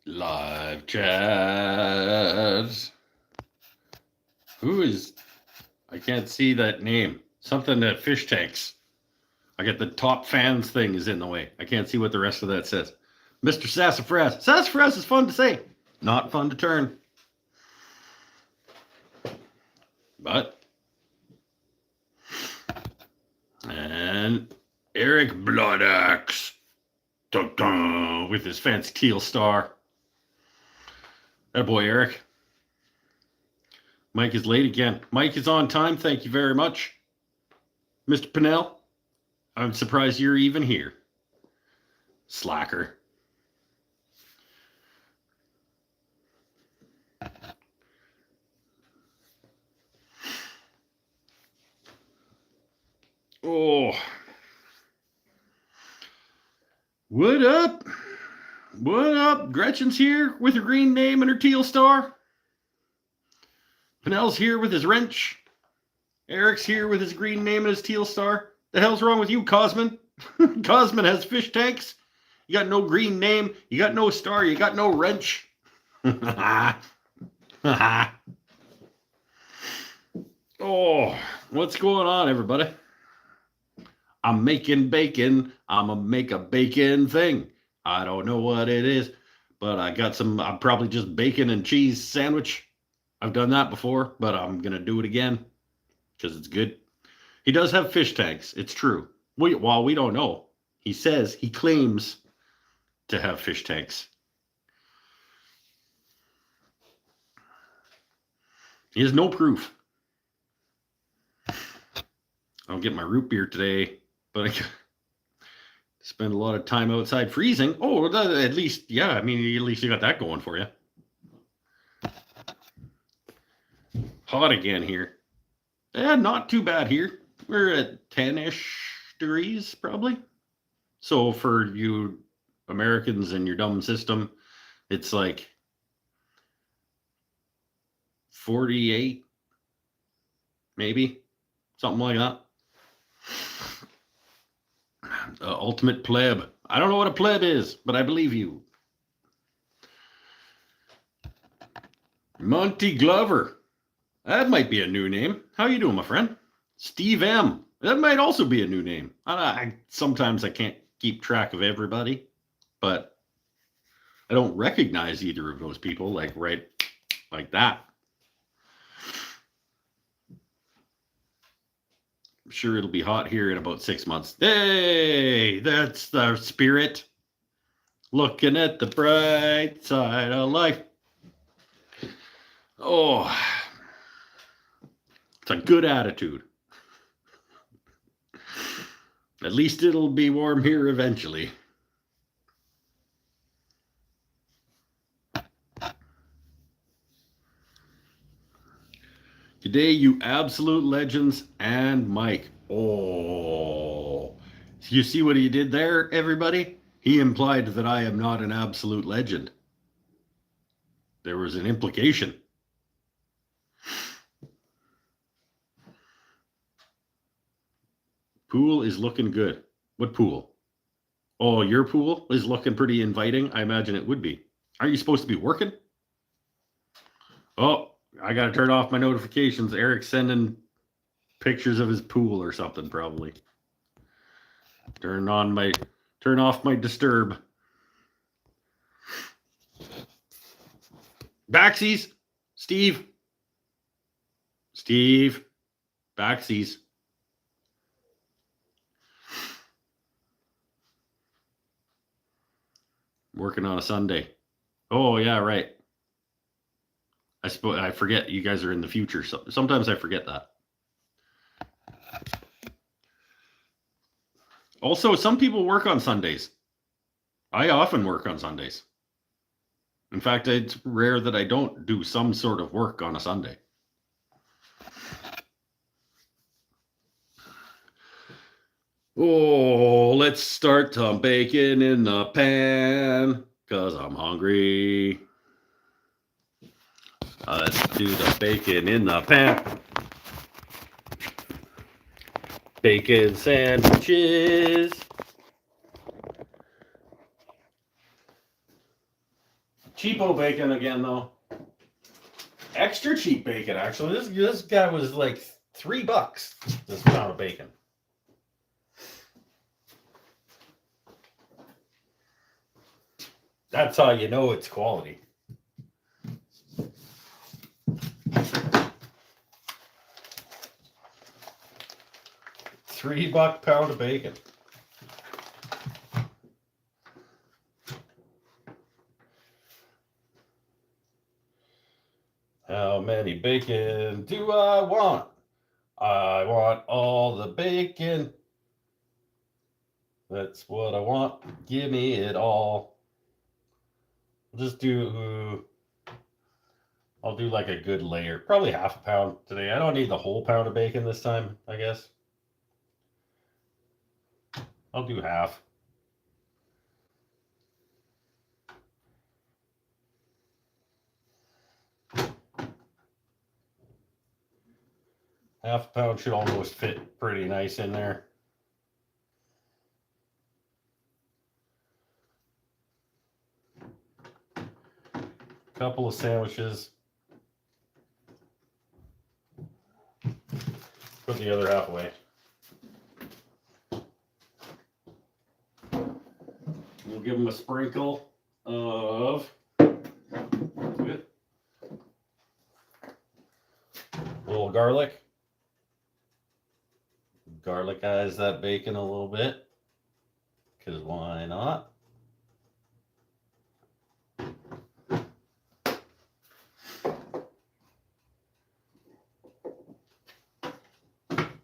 Live chat. Who is... I can't see that name. Something that fish tanks. I get the top fans thing is in the way. I can't see what the rest of that says. Mr. Sassafras. Sassafras is fun to say. Not fun to turn. But... And Eric Bloodaxe. Dun-dun, with his fancy teal star. That boy, Eric. Mike is late again. Mike is on time. Thank you very much. Mr. Pinnell, I'm surprised you're even here. Slacker. Oh. What up? What up? Gretchen's here with her green name and her teal star. Pinnell's here with his wrench. Eric's here with his green name and his teal star. The hell's wrong with you, Cosman? Cosman has fish tanks. You got no green name. You got no star. You got no wrench. Oh, what's going on, everybody? I'm making bacon. I'm going to make a bacon thing. I don't know what it is, but I got some, I'm probably just bacon and cheese sandwich. I've done that before, but I'm going to do it again because it's good. He does have fish tanks. It's true. Well, we don't know. He says, he claims to have fish tanks. He has no proof. I don't get my root beer today, but I spend a lot of time outside freezing. Oh, at least, yeah, I mean, at least you got that going for you. Hot again here. Yeah, not too bad here. We're at 10-ish degrees, probably. So for you Americans in your dumb system, it's like 48, maybe. Something like that. Ultimate pleb. I don't know what a pleb is, but I believe you. Monty Glover. That might be a new name. How you doing, my friend? Steve M. That might also be a new name. Sometimes I can't keep track of everybody, but I don't recognize either of those people right like that. I'm sure it'll be hot here in about 6 months. Hey, that's the spirit. Looking at the bright side of life. Oh, it's a good attitude. At least it'll be warm here eventually. Today, you absolute legends and Mike. Oh, you see what he did there, everybody? He implied that I am not an absolute legend. There was an implication. Pool is looking good. What pool? Oh, your pool is looking pretty inviting. I imagine it would be. Aren't you supposed to be working? Oh, I got to turn off my notifications. Eric's sending pictures of his pool or something, probably. Turn off my disturb. Backsies. Steve. Backsies. Working on a Sunday. Oh, yeah, right. I forget you guys are in the future. So sometimes I forget that. Also, some people work on Sundays. I often work on Sundays. In fact, it's rare that I don't do some sort of work on a Sunday. Oh, let's start some bacon in the pan, because I'm hungry. Let's do the bacon in the pan. Bacon sandwiches. Cheapo bacon again, though. Extra cheap bacon, actually. This guy was like $3, this pound of bacon. That's how you know it's quality. $3 pound of bacon. How many bacon do I want? I want all the bacon. That's what I want. Give me it all. I'll do like a good layer. Probably half a pound today. I don't need the whole pound of bacon this time, I guess. I'll do half. Half a pound should almost fit pretty nice in there. Couple of sandwiches. Put the other half away. We'll give them a sprinkle of a little garlic. Garlicize that bacon a little bit, because why not?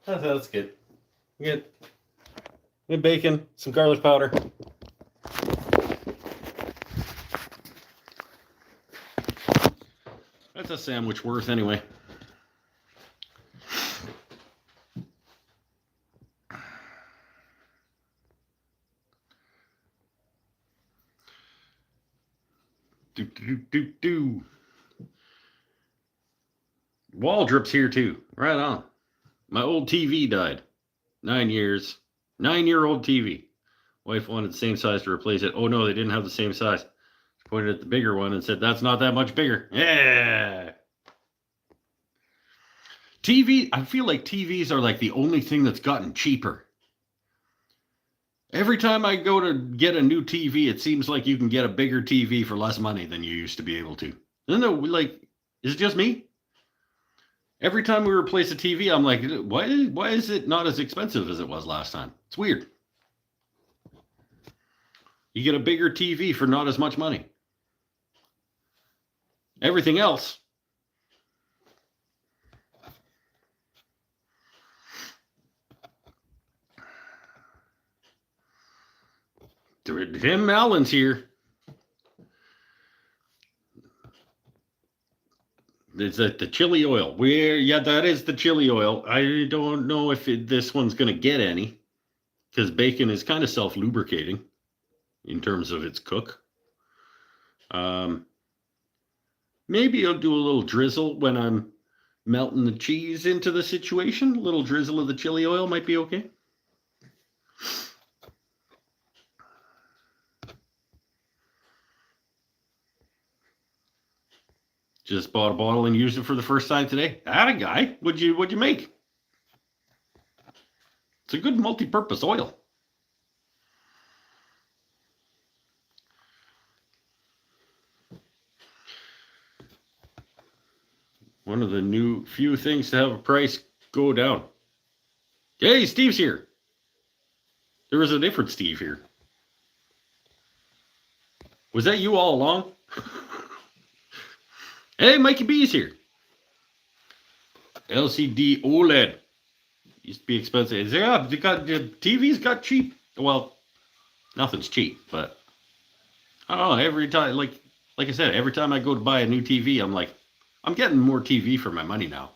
That's good. Good bacon, some garlic powder. That's a sandwich worth anyway. Wall drips here too. Right on. My old TV died. 9 years. 9-year-old TV. Wife wanted the same size to replace it. Oh no, they didn't have the same size. She pointed at the bigger one and said, "That's not that much bigger." Yeah. TV, I feel like TVs are like the only thing that's gotten cheaper. Every time I go to get a new TV, it seems like you can get a bigger TV for less money than you used to be able to. Isn't it like, is it just me? Every time we replace a TV, I'm like, why is it not as expensive as it was last time? It's weird. You get a bigger TV for not as much money. Everything else. Tim Allen's here. Is that the chili oil? Yeah, that is the chili oil. I don't know if this one's going to get any, because bacon is kind of self-lubricating in terms of its cook. Maybe I'll do a little drizzle when I'm melting the cheese into the situation. A little drizzle of the chili oil might be okay. Just bought a bottle and used it for the first time today. Atta guy. What'd you make? It's a good multi-purpose oil. One of the new few things to have a price go down. Hey, Steve's here. There was a different Steve here. Was that you all along? Hey, Mikey B's here. LCD OLED. Used to be expensive. Yeah, the TV's got cheap. Well, nothing's cheap, but I don't know. Every time, like I said, every time I go to buy a new TV, I'm like, I'm getting more TV for my money now.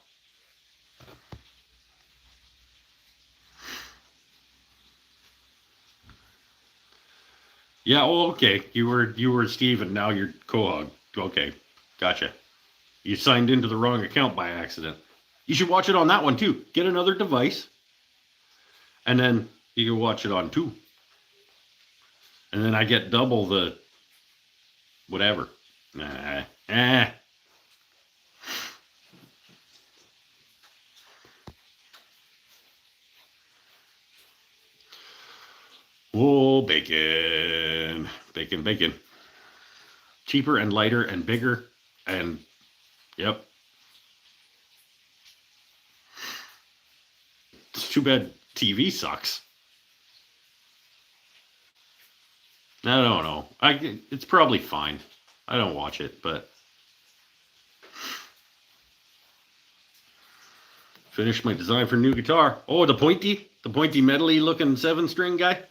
Yeah, oh, okay. You were Steve and now you're Quahog. Okay, gotcha. You signed into the wrong account by accident. You should watch it on that one too. Get another device, and then you can watch it on two. And then I get double the whatever. Eh. Oh, bacon. Bacon, bacon. Cheaper and lighter and bigger. And, yep. It's too bad TV sucks. I don't know. It's probably fine. I don't watch it, but finished my design for new guitar. Oh, the pointy metally looking 7-string guy.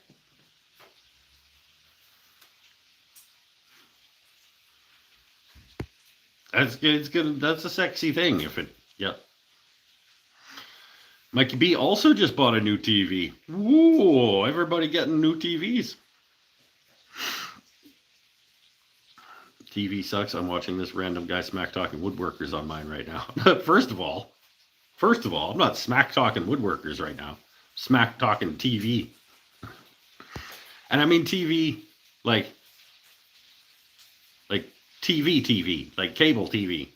That's good. It's good. That's a sexy thing. If it, yep. Mikey B also just bought a new TV. Whoa! Everybody getting new TVs. TV sucks. I'm watching this random guy smack talking woodworkers on mine right now. First of all, I'm not smack talking woodworkers right now. Smack talking TV. And I mean TV like TV, like cable TV.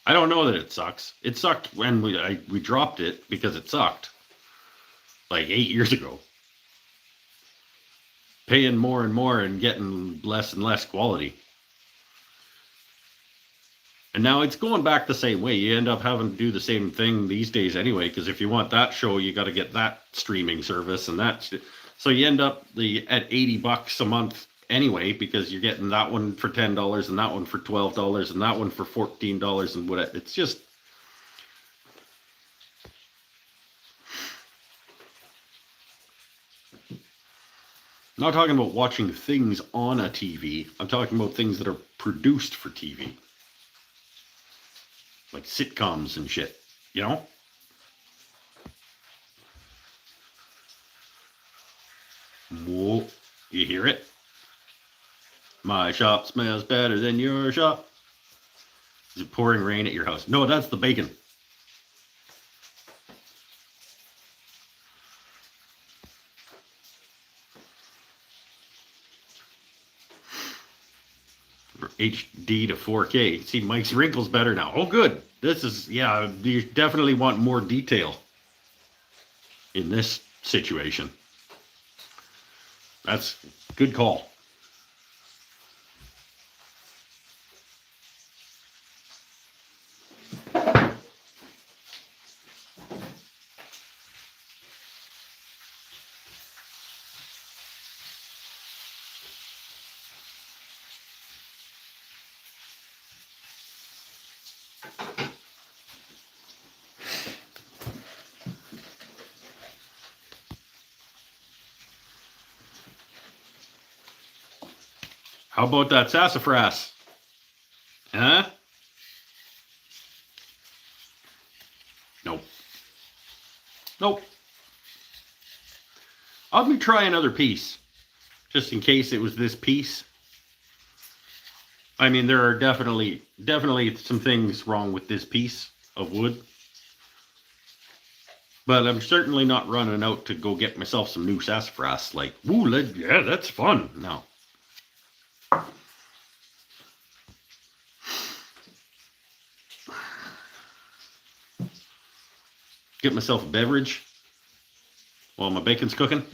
I don't know that it sucks. It sucked when we dropped it because it sucked. Like 8 years ago. Paying more and more and getting less and less quality. And now it's going back the same way. You end up having to do the same thing these days anyway, because if you want that show, you got to get that streaming service and that. So you end up at $80 a month anyway, because you're getting that one for $10 and that one for $12 and that one for $14 and what. It's just. I'm not talking about watching things on a TV. I'm talking about things that are produced for TV. Like sitcoms and shit, you know? Whoa, you hear it? My shop smells better than your shop. Is it pouring rain at your house? No, that's the bacon. HD to 4K. See, Mike's wrinkles better now. Oh, good. This is, yeah, you definitely want more detail in this situation. That's good call. How about that sassafras? Huh? Nope. Nope. Let me try another piece, just in case it was this piece. I mean, there are definitely some things wrong with this piece of wood. But I'm certainly not running out to go get myself some new sassafras. Like, ooh, yeah, that's fun. No. Get myself a beverage while my bacon's cooking.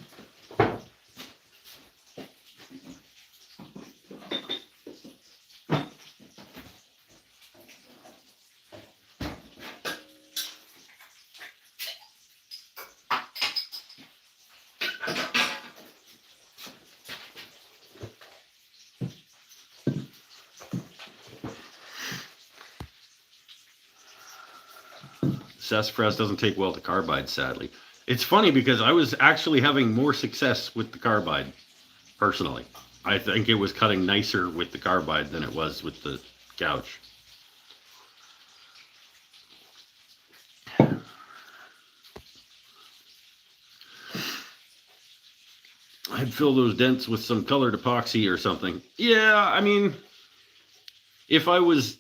Sassafras doesn't take well to carbide, sadly. It's funny because I was actually having more success with the carbide, personally. I think it was cutting nicer with the carbide than it was with the gouge. I'd fill those dents with some colored epoxy or something. Yeah, I mean, if I was...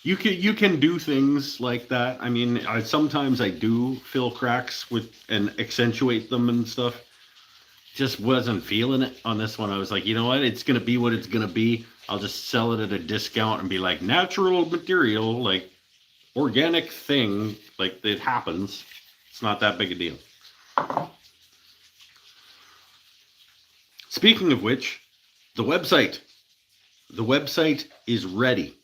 You can do things like that. I mean, sometimes I do fill cracks with and accentuate them and stuff. just wasn't feeling it on this one. I was like, you know what? It's going to be what it's going to be. I'll just sell it at a discount and be like, natural material, like organic thing, like it happens. It's not that big a deal. Speaking of which, the website. The website is ready.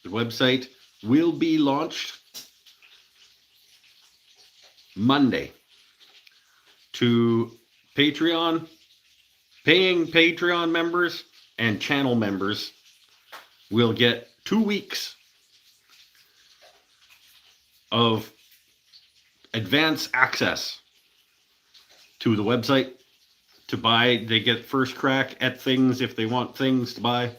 The website will be launched Monday to Patreon, paying Patreon members and channel members will get 2 weeks of advance access to the website to buy. They get first crack at things if they want things to buy.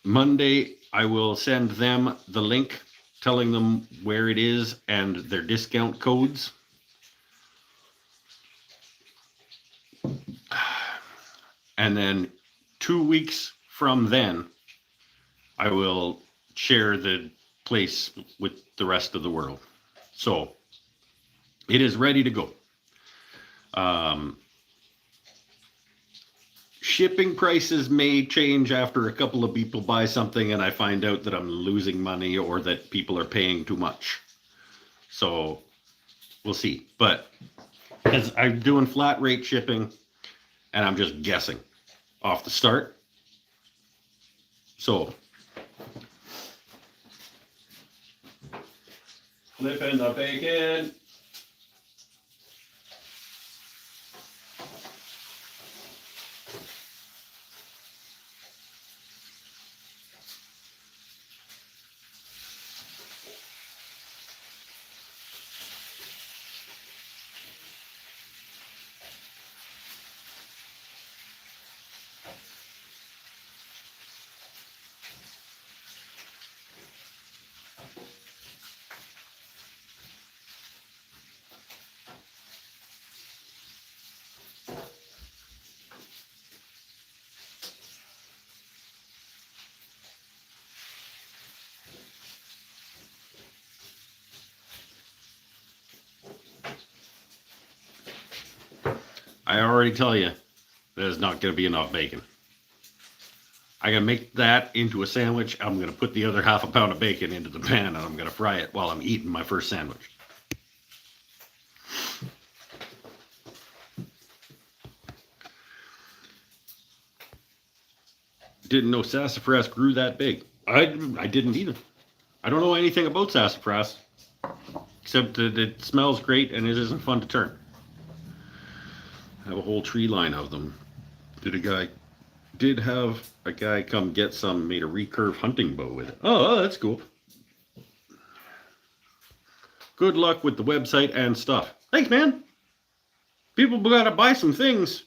Monday, I will send them the link telling them where it is and their discount codes. And then 2 weeks from then, I will share the place with the rest of the world. So it is ready to go. Shipping prices may change after a couple of people buy something and I find out that I'm losing money or that people are paying too much. So we'll see. But as I'm doing flat rate shipping and I'm just guessing off the start. So flipping the bacon. I already tell you, there's not going to be enough bacon. I'm going to make that into a sandwich. I'm going to put the other half a pound of bacon into the pan and I'm going to fry it while I'm eating my first sandwich. Didn't know sassafras grew that big. I didn't either. I don't know anything about sassafras, except that it smells great and it isn't fun to turn. I have a whole tree line of them. Did have a guy come get some, made a recurve hunting bow with it. Oh, that's cool. Good luck with the website and stuff. Thanks, man. People gotta buy some things.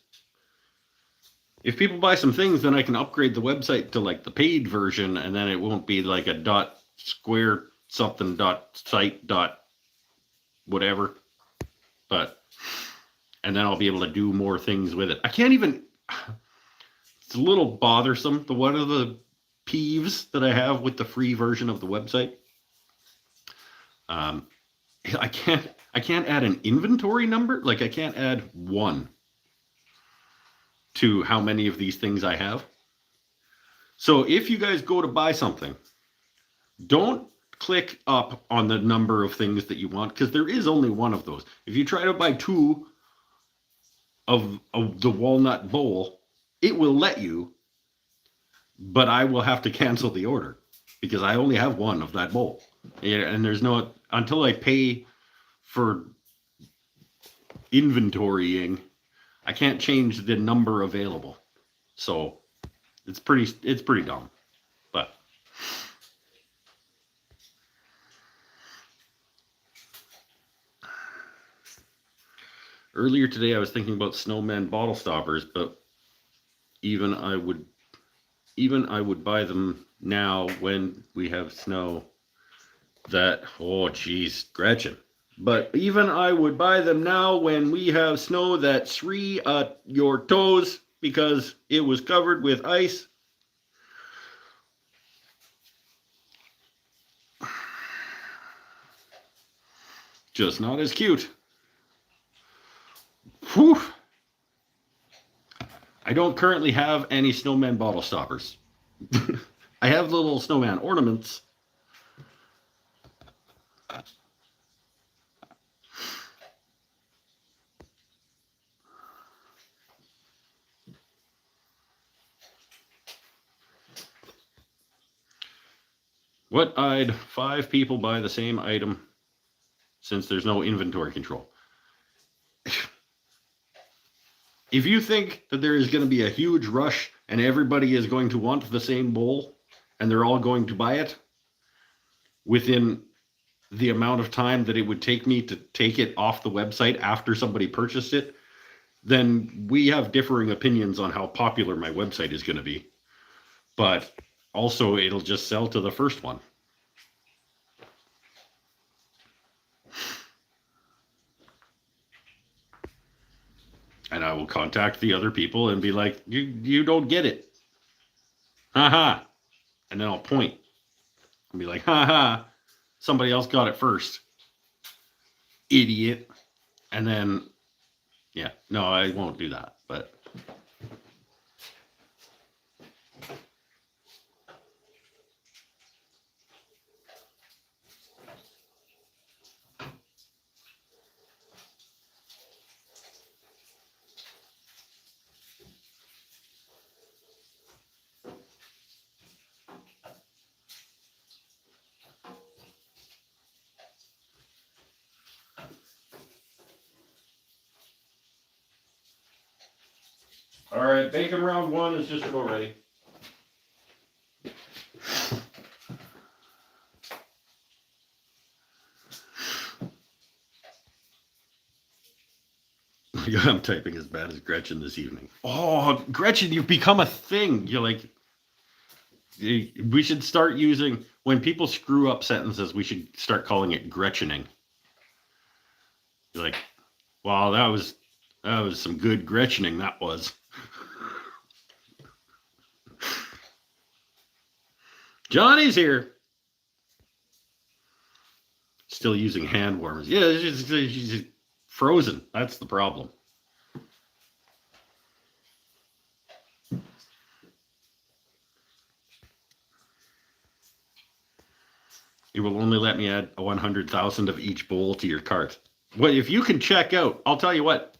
If people buy some things, then I can upgrade the website to like the paid version, and then it won't be like a dot square something dot site dot whatever. And then I'll be able to do more things with it. I can't even. It's a little bothersome. One of the peeves that I have with the free version of the website. I can't add an inventory number. Like I can't add 1 to how many of these things I have. So if you guys go to buy something, don't click up on the number of things that you want, because there is only 1 of those. If you try to buy 2 of the walnut bowl, it will let you, but I will have to cancel the order because I only have 1 of that bowl. And there's no, until I pay for inventorying, I can't change the number available. So it's pretty dumb. But earlier today I was thinking about snowman bottle stoppers, but even I would buy them now when we have snow. Oh geez, Gretchen. But even I would buy them now when we have snow that's 3 at your toes because it was covered with ice. Just not as cute. Whew. I don't currently have any snowman bottle stoppers. I have little snowman ornaments. What I'd 5 people buy the same item since there's no inventory control? If you think that there is going to be a huge rush and everybody is going to want the same bowl and they're all going to buy it within the amount of time that it would take me to take it off the website after somebody purchased it, then we have differing opinions on how popular my website is going to be. But also, it'll just sell to the first one. And I will contact the other people and be like, you don't get it. Haha. And then I'll point and be like, haha, somebody else got it first. Idiot. And then, yeah, no, I won't do that. But all right, bacon round 1 is just about ready. I'm typing as bad as Gretchen this evening. Oh, Gretchen, you've become a thing. You're like, we should start using, when people screw up sentences, we should start calling it Gretchening. You're like, wow, that was some good Gretchening, that was. Johnny's here. Still using hand warmers. Yeah, it's just frozen. That's the problem. It will only let me add 100,000 of each bowl to your cart. Well, if you can check out, I'll tell you what.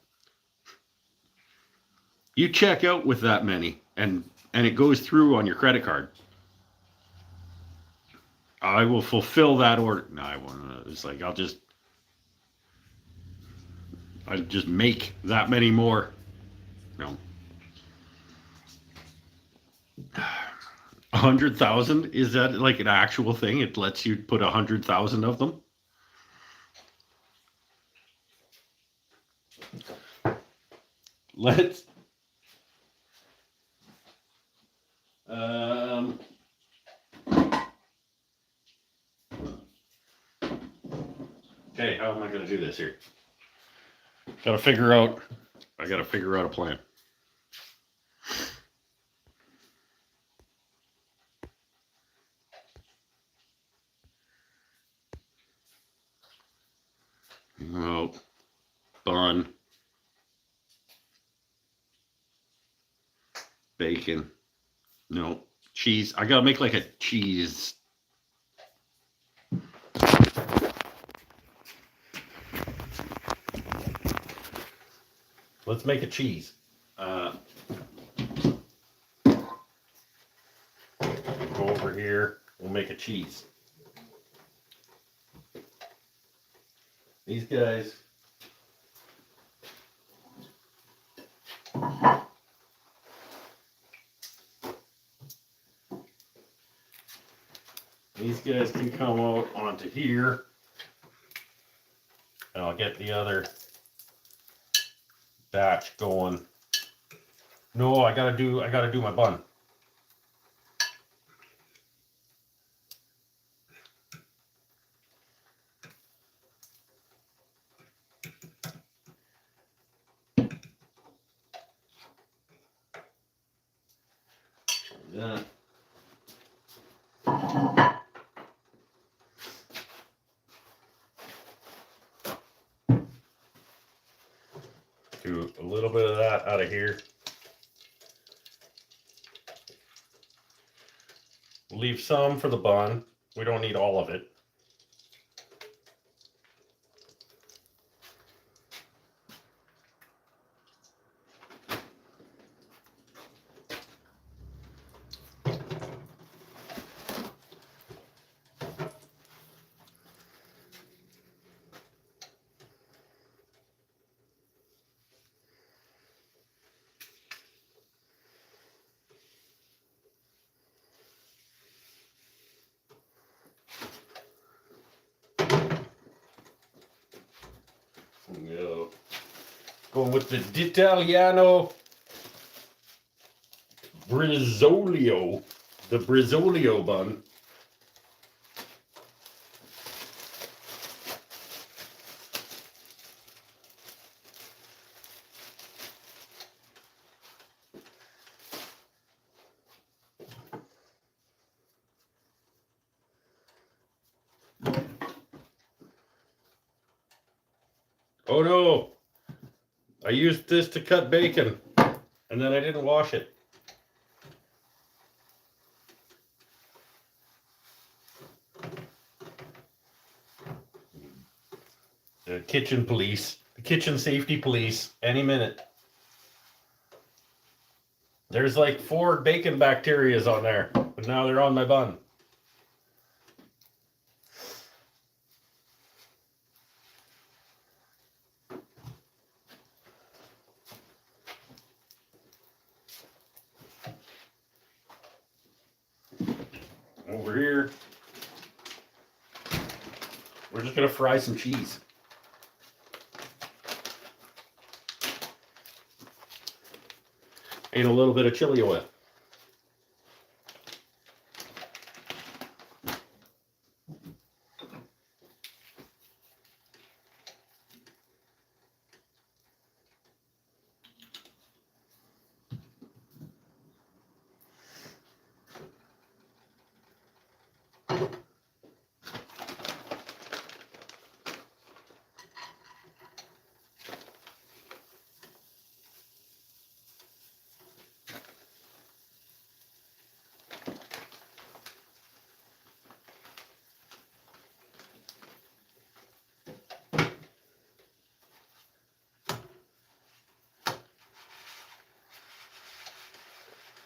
You check out with that many, and it goes through on your credit card. I will fulfill that order. No, I won't. It's like I'll just make that many more. No. 100,000? Is that like an actual thing? It lets you put 100,000 of them? Let's. Okay, how am I going to do this here? I got to figure out a plan. Oh, bun, bacon, no, cheese. I got to make like a cheese. Let's make a cheese. Go over here. We'll make a cheese. These guys. These guys can come out onto here. And I'll get the other batch going. No, I gotta do my bun. That. of here. Leave some for the bun. We don't need all of it. Go. Going with the D'Italiano Brizzolio. The Brizzolio bun. Oh no, I used this to cut bacon and then I didn't wash it. The kitchen police, the kitchen safety police, any minute. There's like 4 bacon bacterias on there, but now they're on my bun. Over here, we're just gonna fry some cheese. And a little bit of chili oil.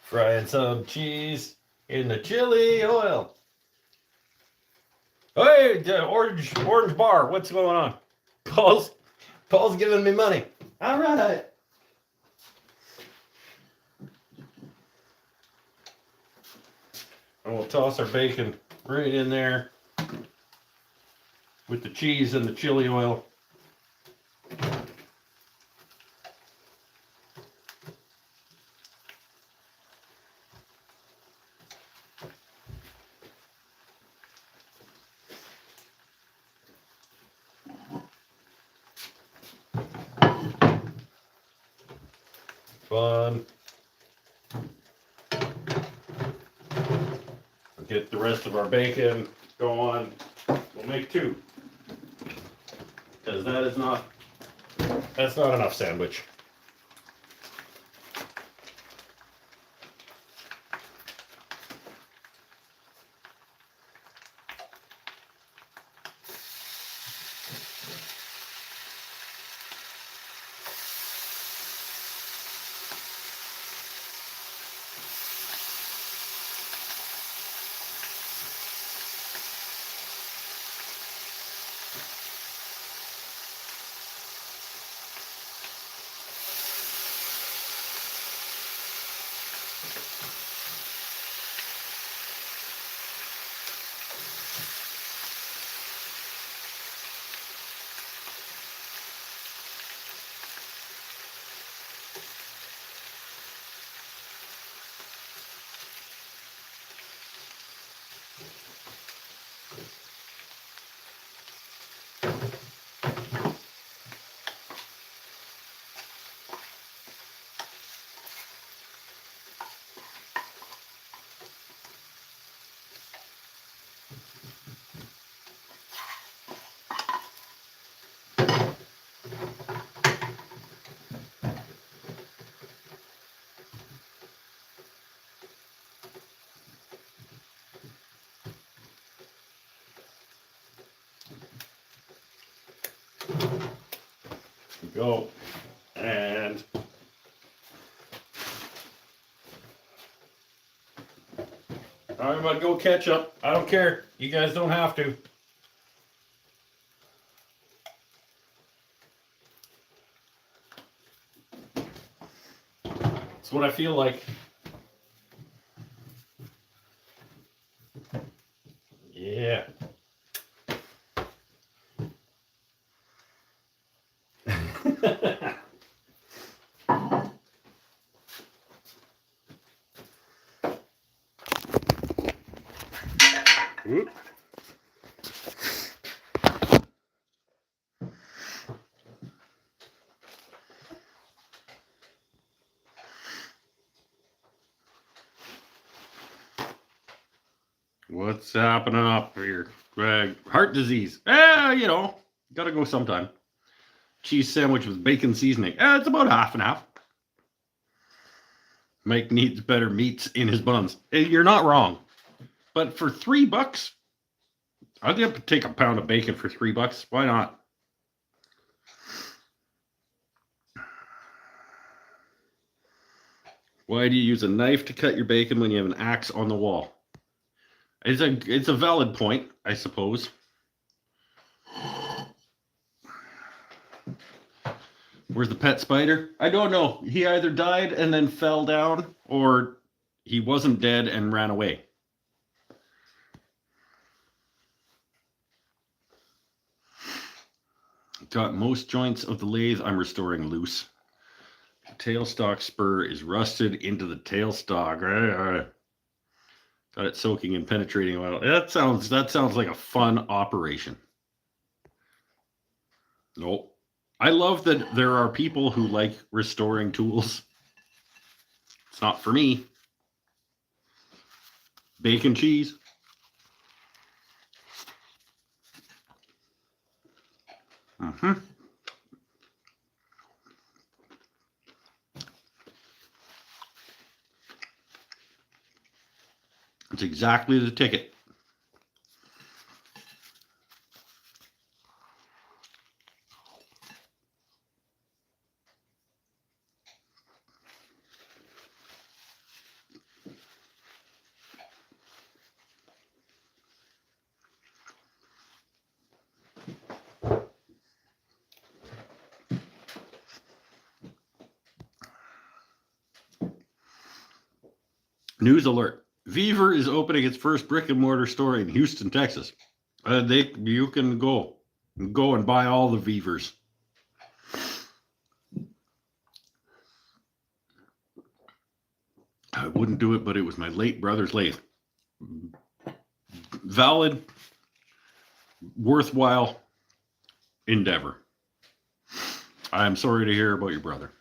Frying some cheese in the chili oil. Hey, orange bar, what's going on? Paul's giving me money. All right. And we'll toss our bacon right in there with the cheese and the chili oil. Fun. Get the rest of our bacon going. We'll make 2. Because that's not enough sandwich. go. And I'm gonna go ketchup. I don't care. You guys don't have to. It's what I feel like. Yeah. Oop. What's happening up here, Greg? Heart disease. You know, gotta go sometime. Cheese sandwich with bacon seasoning. It's about half and half. Mike needs better meats in his buns. You're not wrong. But for $3, I'd have to take a pound of bacon for $3. Why not? Why do you use a knife to cut your bacon when you have an axe on the wall? It's a valid point, I suppose. Where's the pet spider? I don't know. He either died and then fell down, or he wasn't dead and ran away. Got most joints of the lathe I'm restoring loose. The tailstock spur is rusted into the tailstock. Got it soaking in penetrating oil. That sounds like a fun operation. Nope. I love that there are people who like restoring tools. It's not for me. Bacon cheese. Mm-hmm. It's exactly the ticket. News alert. Beaver is opening its first brick and mortar store in Houston, Texas. You can go and buy all the Beavers. I wouldn't do it, but it was my late brother's lathe. Valid, worthwhile endeavor. I'm sorry to hear about your brother.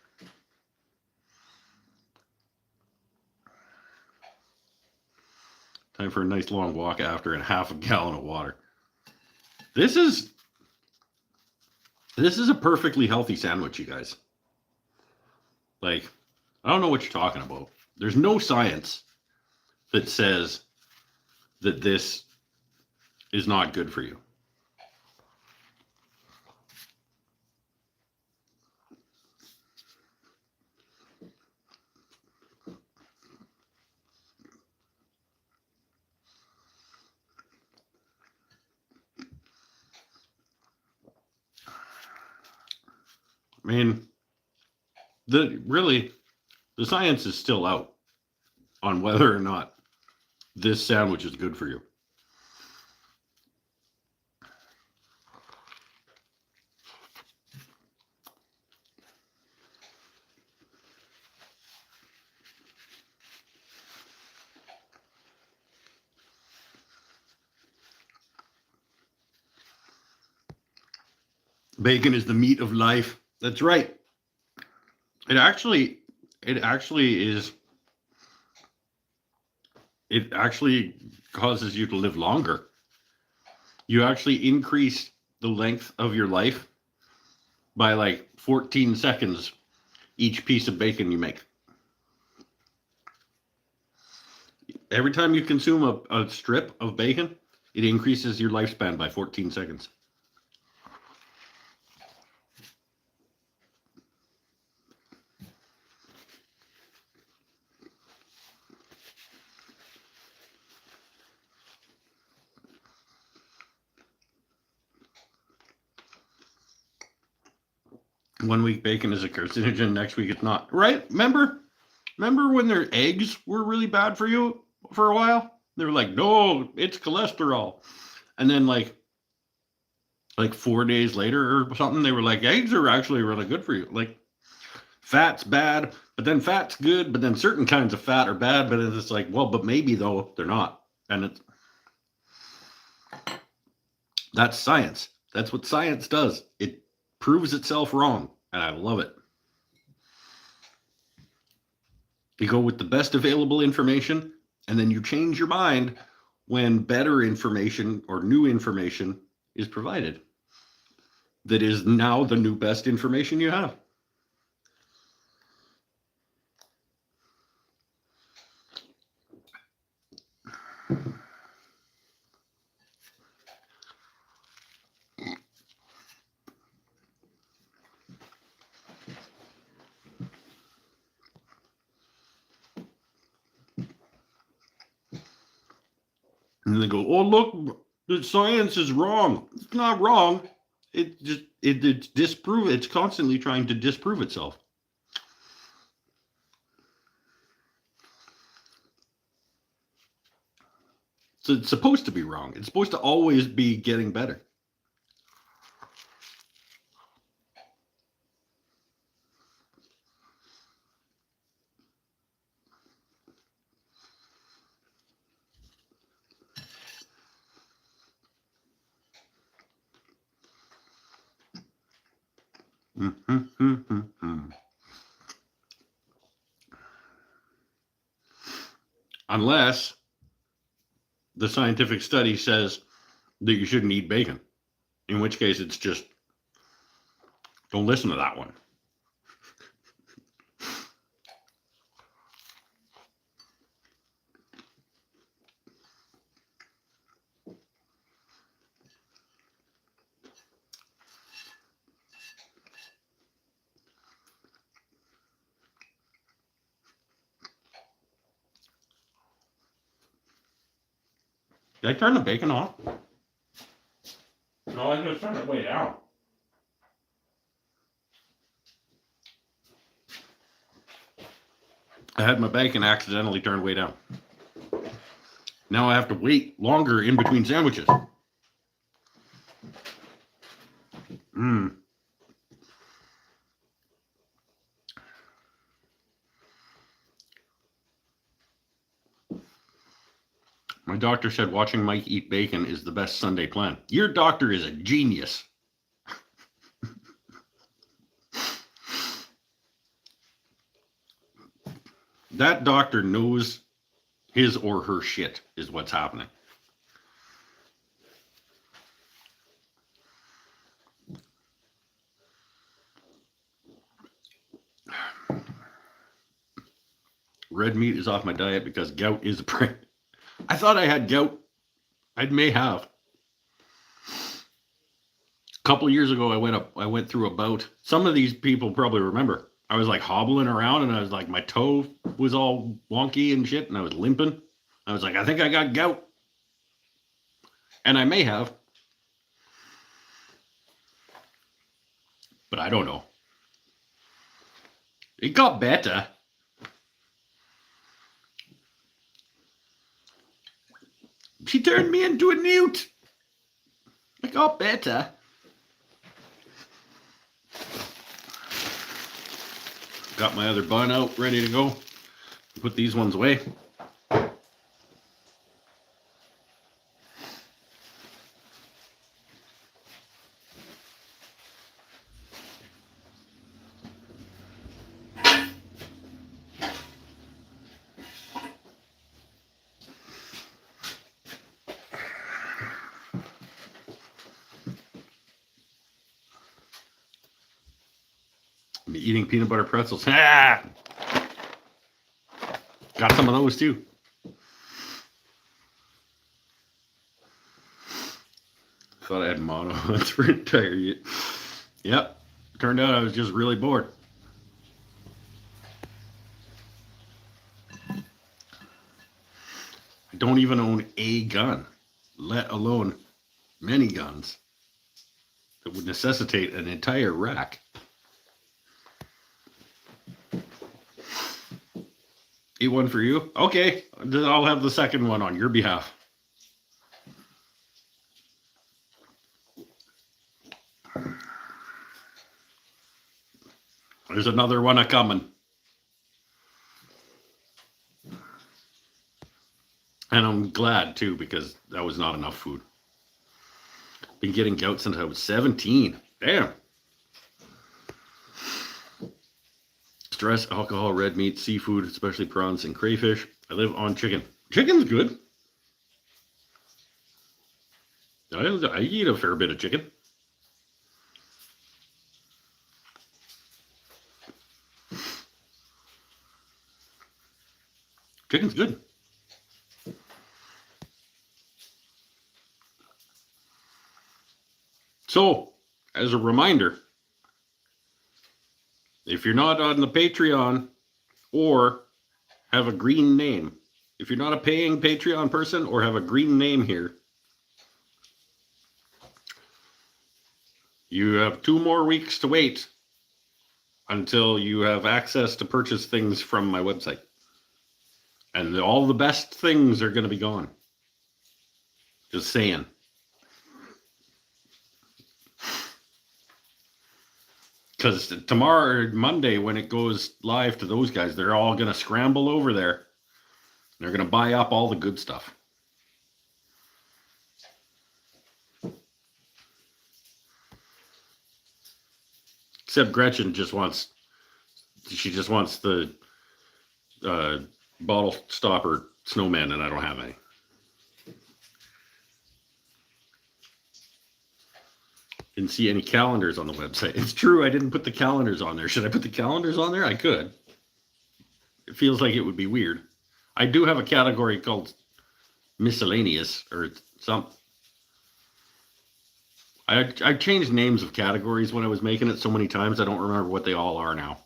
Time for a nice long walk after and half a gallon of water. This is a perfectly healthy sandwich, you guys. Like, I don't know what you're talking about. There's no science that says that this is not good for you. I mean, the science is still out on whether or not this sandwich is good for you. Bacon is the meat of life. That's right. It actually is. It actually causes you to live longer. You actually increase the length of your life by like 14 seconds each piece of bacon you make. Every time you consume a strip of bacon, it increases your lifespan by 14 seconds. 1 week bacon is a carcinogen, next week it's not. Right? Remember when their eggs were really bad for you for a while? They were like, no, it's cholesterol. And then like 4 days later or something, they were like, eggs are actually really good for you. Like, fat's bad, but then fat's good, but then certain kinds of fat are bad, but it's like, well, but maybe though they're not. And that's science. That's what science does. It proves itself wrong, and I love it. You go with the best available information, and then you change your mind when better information or new information is provided. That is now the new best information you have. And they go, oh, look, the science is wrong. It's not wrong. It's disprove. It's constantly trying to disprove itself. So it's supposed to be wrong. It's supposed to always be getting better. Unless the scientific study says that you shouldn't eat bacon, in which case it's just, don't listen to that one. Did I turn the bacon off? No, I just turned it way down. I had my bacon accidentally turned way down. Now I have to wait longer in between sandwiches. My doctor said watching Mike eat bacon is the best Sunday plan. Your doctor is a genius. That doctor knows his or her shit is what's happening. Red meat is off my diet because gout is a prick. I thought I had gout. I may have. A couple of years ago, I went through a bout. Some of these people probably remember. I was like hobbling around, and I was like, my toe was all wonky and shit, and I was limping. I was like, I think I got gout. And I may have. But I don't know. It got better. She turned me into a newt. I got better. Got my other bun out, ready to go. Put these ones away. Eating peanut butter pretzels. Ah! Got some of those too. Thought I had mono hunts for entire year. Yep. Turned out I was just really bored. I don't even own a gun, let alone many guns that would necessitate an entire rack. Eat one for you? Okay, then I'll have the second one on your behalf. There's another one a-coming. And I'm glad, too, because that was not enough food. Been getting gout since I was 17. Damn. Stress, alcohol, red meat, seafood, especially prawns and crayfish. I live on chicken. Chicken's good. I eat a fair bit of chicken. Chicken's good. So, as a reminder, if you're not on the Patreon or have a green name, if you're not a paying Patreon person or have a green name here, you have 2 more weeks to wait until you have access to purchase things from my website. And all the best things are going to be gone. Just saying. Because tomorrow, Monday, when it goes live to those guys, they're all going to scramble over there. They're going to buy up all the good stuff. Except Gretchen just wants the bottle stopper snowman, and I don't have any. Didn't see any calendars on the website. It's true, I didn't put the calendars on there. Should I put the calendars on there? I could. It feels like it would be weird. I do have a category called miscellaneous or something. I changed names of categories when I was making it so many times, I don't remember what they all are now.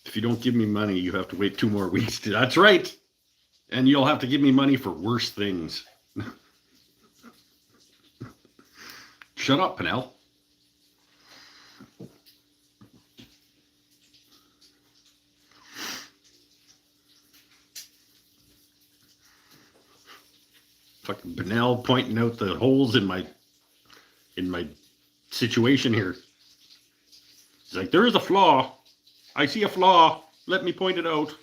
If you don't give me money, you have to wait 2 more weeks. That's right. And you'll have to give me money for worse things. Shut up, Pinnell. Fucking Pinnell pointing out the holes in my situation here. He's like, there is a flaw. I see a flaw. Let me point it out.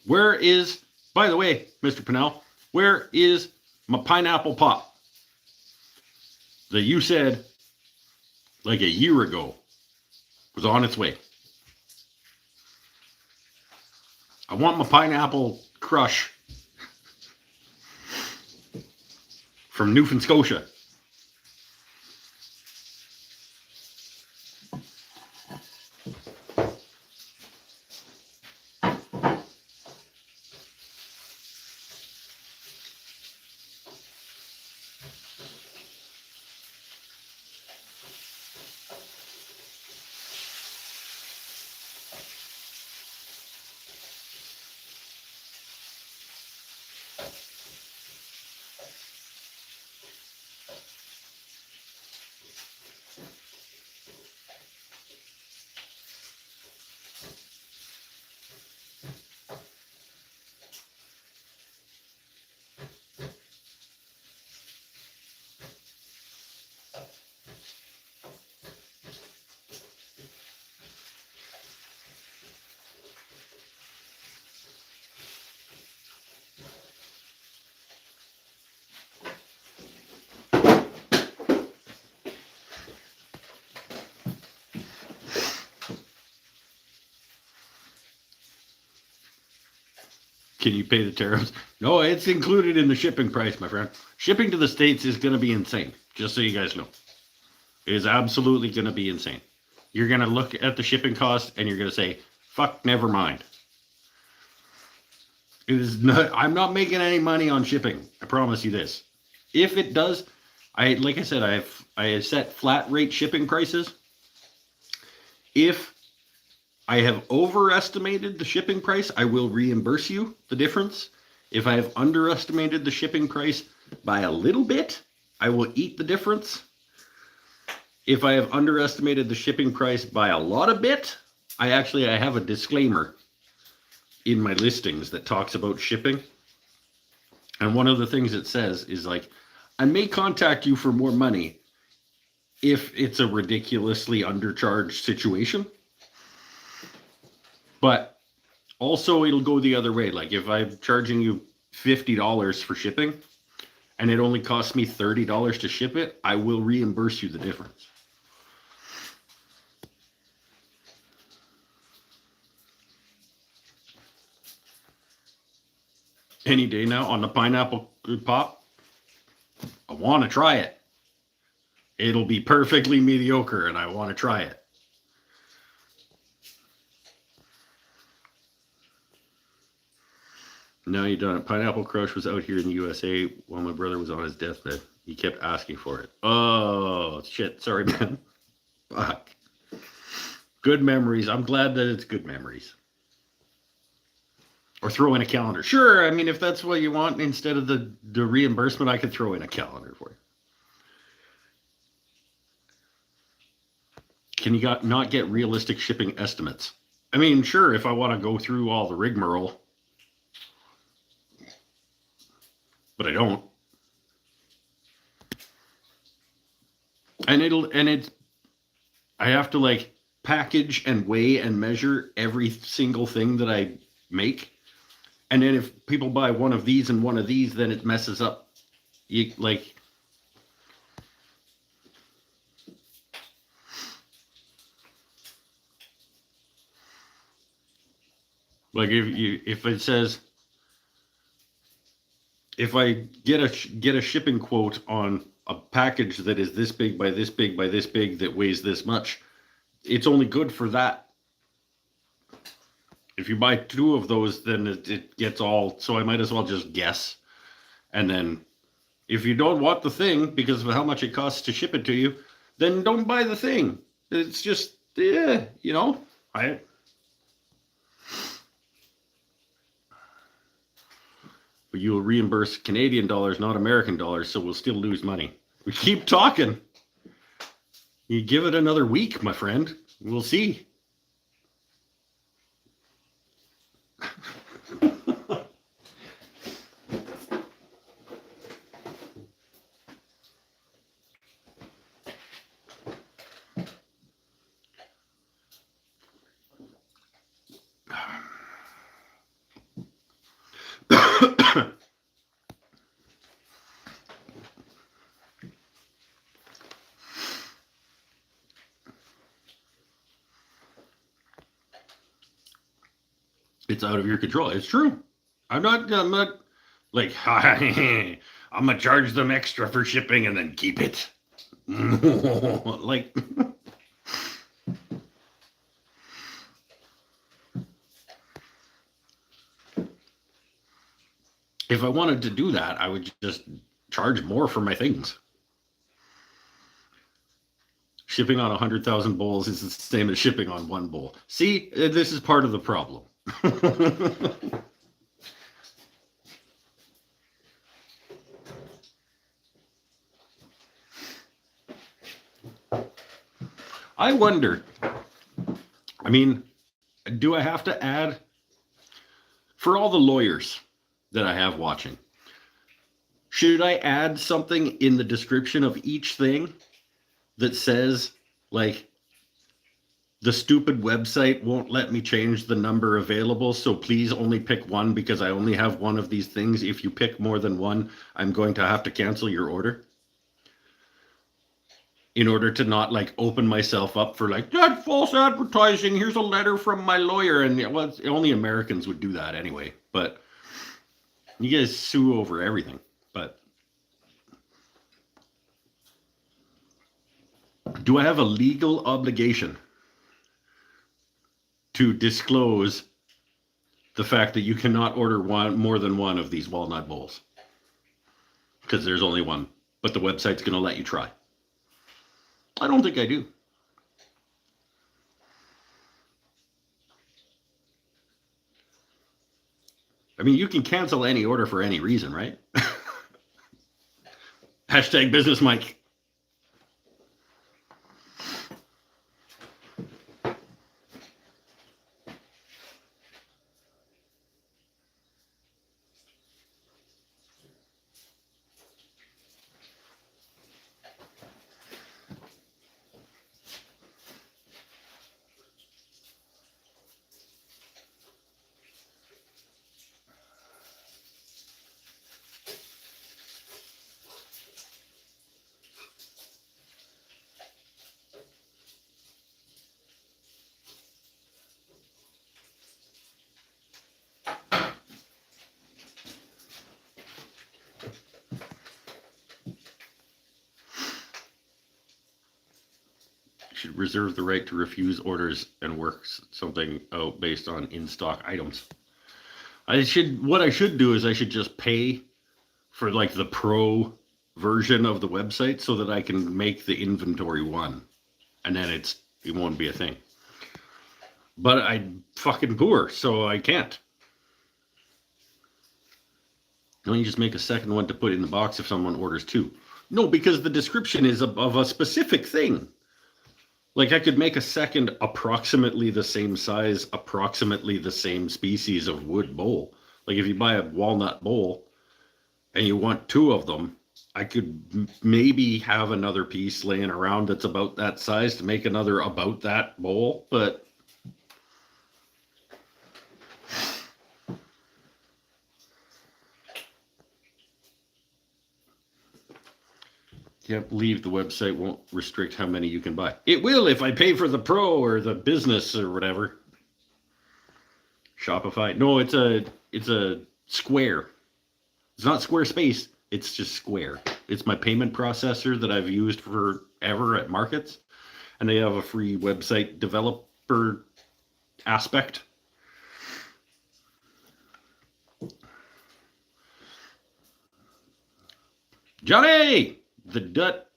Where is, by the way, Mr. Pinnell, where is my pineapple pop that you said like a year ago was on its way? I want my pineapple crush from Newfoundland, Scotia. Can you pay the tariffs? No, it's included in the shipping price, my friend. Shipping to the States is going to be insane, just so you guys know. It is absolutely going to be insane. You're going to look at the shipping cost and you're going to say, fuck, never mind. It is not, I'm not making any money on shipping. I promise you this. If it does, like I said, I set flat rate shipping prices. If I have overestimated the shipping price, I will reimburse you the difference. If I have underestimated the shipping price by a little bit, I will eat the difference. If I have underestimated the shipping price by a lot of bit, I have a disclaimer in my listings that talks about shipping. And one of the things it says is like, I may contact you for more money if it's a ridiculously undercharged situation. But also it'll go the other way. Like if I'm charging you $50 for shipping and it only costs me $30 to ship it, I will reimburse you the difference. Any day now on the pineapple pop. I want to try it. It'll be perfectly mediocre and I want to try it. No, you don't. Pineapple Crush was out here in the USA while my brother was on his deathbed. He kept asking for it. Oh, shit. Sorry, man. Fuck. Good memories. I'm glad that it's good memories. Or throw in a calendar. Sure, I mean, if that's what you want, instead of the reimbursement, I could throw in a calendar for you. Can you not get realistic shipping estimates? I mean, sure, if I want to go through all the rigmarole. But I don't. And I have to like package and weigh and measure every single thing that I make. And then if people buy one of these and one of these, then it messes up. Like if it says, if I get a shipping quote on a package that is this big by this big by this big that weighs this much, it's only good for that. If you buy two of those, then it gets all, so I might as well just guess. And then if you don't want the thing because of how much it costs to ship it to you, then don't buy the thing. It's just, yeah, you know, But you will reimburse Canadian dollars, not American dollars, so we'll still lose money. We keep talking. You give it another week, my friend. We'll see. It's out of your control. It's true. I'm not like, I'm gonna charge them extra for shipping and then keep it. Like, if I wanted to do that, I would just charge more for my things. Shipping on 100,000 bowls is the same as shipping on one bowl. See, this is part of the problem. I wonder, I mean, do I have to add, for all the lawyers that I have watching, should I add something in the description of each thing that says, like, the stupid website won't let me change the number available, so please only pick one because I only have one of these things. If you pick more than one, I'm going to have to cancel your order. In order to not like open myself up for like, that false advertising, here's a letter from my lawyer. And well, only Americans would do that anyway. But you guys sue over everything. But do I have a legal obligation to disclose the fact that you cannot order more than one of these walnut bowls? Because there's only one, but the website's going to let you try. I don't think I do. I mean, you can cancel any order for any reason, right? Hashtag business Mike. Should reserve the right to refuse orders and work something out based on in-stock items. What I should do is I should just pay for like the pro version of the website so that I can make the inventory one, and then it won't be a thing. But I'm fucking poor, so I can't. Don't you just make a second one to put in the box if someone orders two? No, because the description is of a specific thing. Like I could make a second approximately the same size, approximately the same species of wood bowl. Like if you buy a walnut bowl and you want two of them, I could maybe have another piece laying around that's about that size to make another about that bowl, but can't believe the website won't restrict how many you can buy. It will if I pay for the pro or the business or whatever. Shopify. No, it's a Square. It's not Squarespace. It's just Square. It's my payment processor that I've used forever at markets, and they have a free website developer aspect. Johnny! The DUT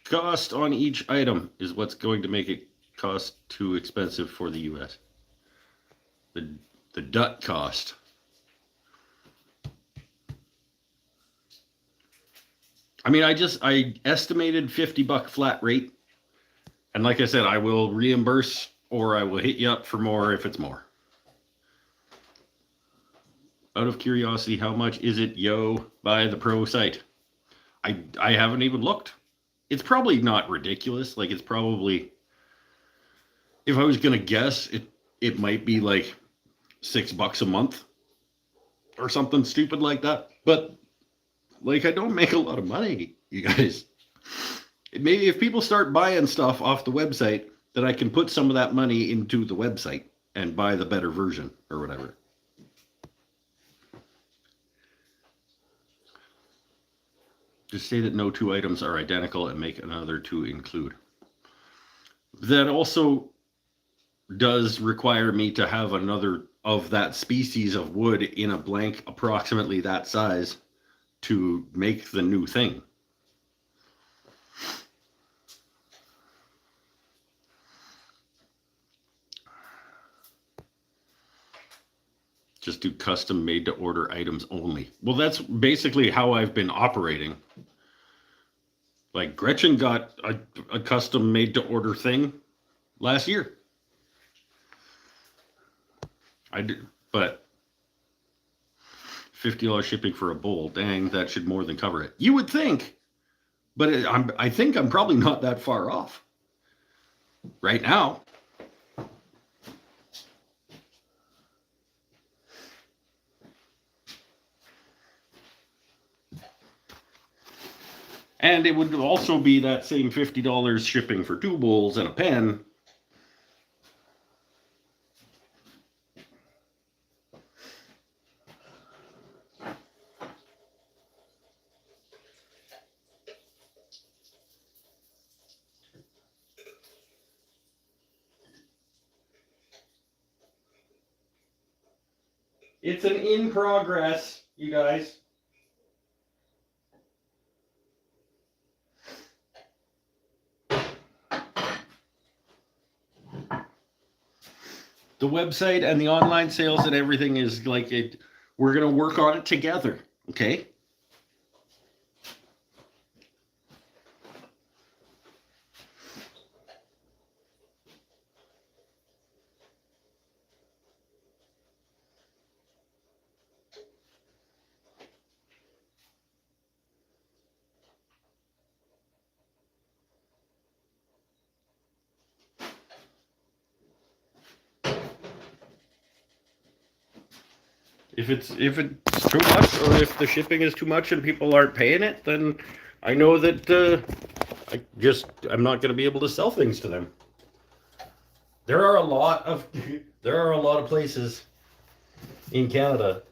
cost on each item is what's going to make it cost too expensive for the US. The DUT cost. I mean, I estimated $50 flat rate. And like I said, I will reimburse or I will hit you up for more if it's more. Out of curiosity, how much is it, by the pro site? I haven't even looked. It's probably not ridiculous. Like it's probably, if I was gonna guess, it might be like $6 a month or something stupid like that. But like I don't make a lot of money, you guys. Maybe if people start buying stuff off the website, then I can put some of that money into the website and buy the better version or whatever. Just say that no two items are identical and make another to include. That also does require me to have another of that species of wood in a blank approximately that size to make the new thing. Just do custom made to order items only. Well, that's basically how I've been operating. Like Gretchen got a custom made to order thing last year. I did, but $50 shipping for a bowl, dang, that should more than cover it. You would think, but I think I'm probably not that far off right now. And it would also be that same $50 shipping for two bowls and a pen. It's an in progress, you guys. The website and the online sales and everything is like it. We're going to work on it together, okay? If it's too much, or if the shipping is too much and people aren't paying it, then I know that I'm not going to be able to sell things to them. There are a lot of places in Canada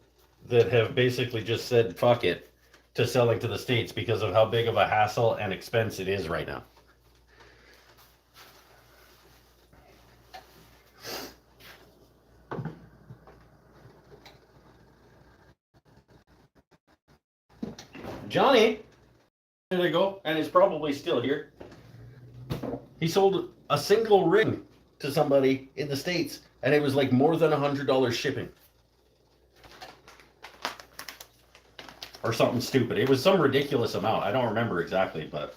that have basically just said fuck it to selling to the States because of how big of a hassle and expense it is right now. Johnny, there they go, and is probably still here. He sold a single ring to somebody in the States, and it was like more than $100 shipping. Or something stupid. It was some ridiculous amount. I don't remember exactly, but...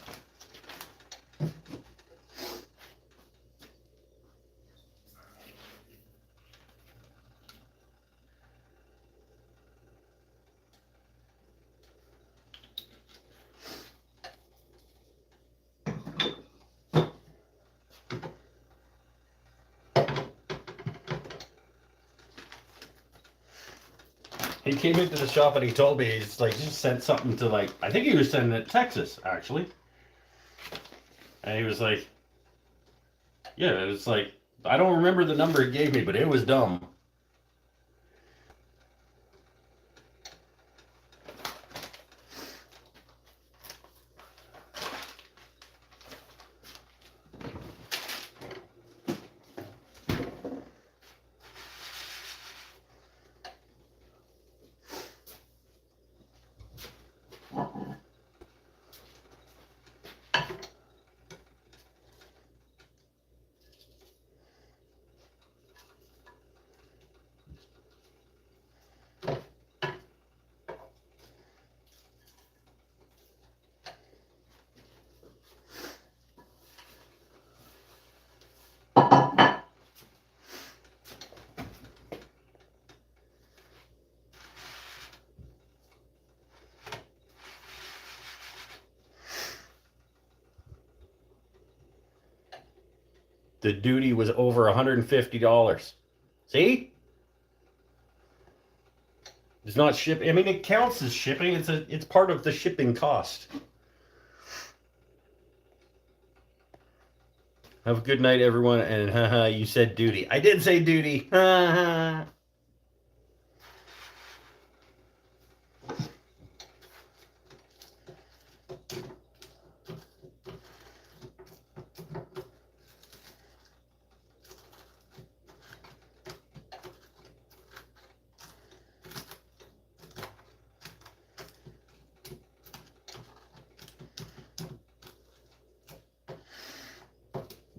He came into the shop and he told me he's like just sent something to like I think he was sending it to Texas actually, and he was like, yeah, it was like I don't remember the number he gave me, but it was dumb. The duty was over $150. See? It's not shipping. I mean, it counts as shipping. It's part of the shipping cost. Have a good night, everyone. And haha, you said duty. I did say duty. Haha.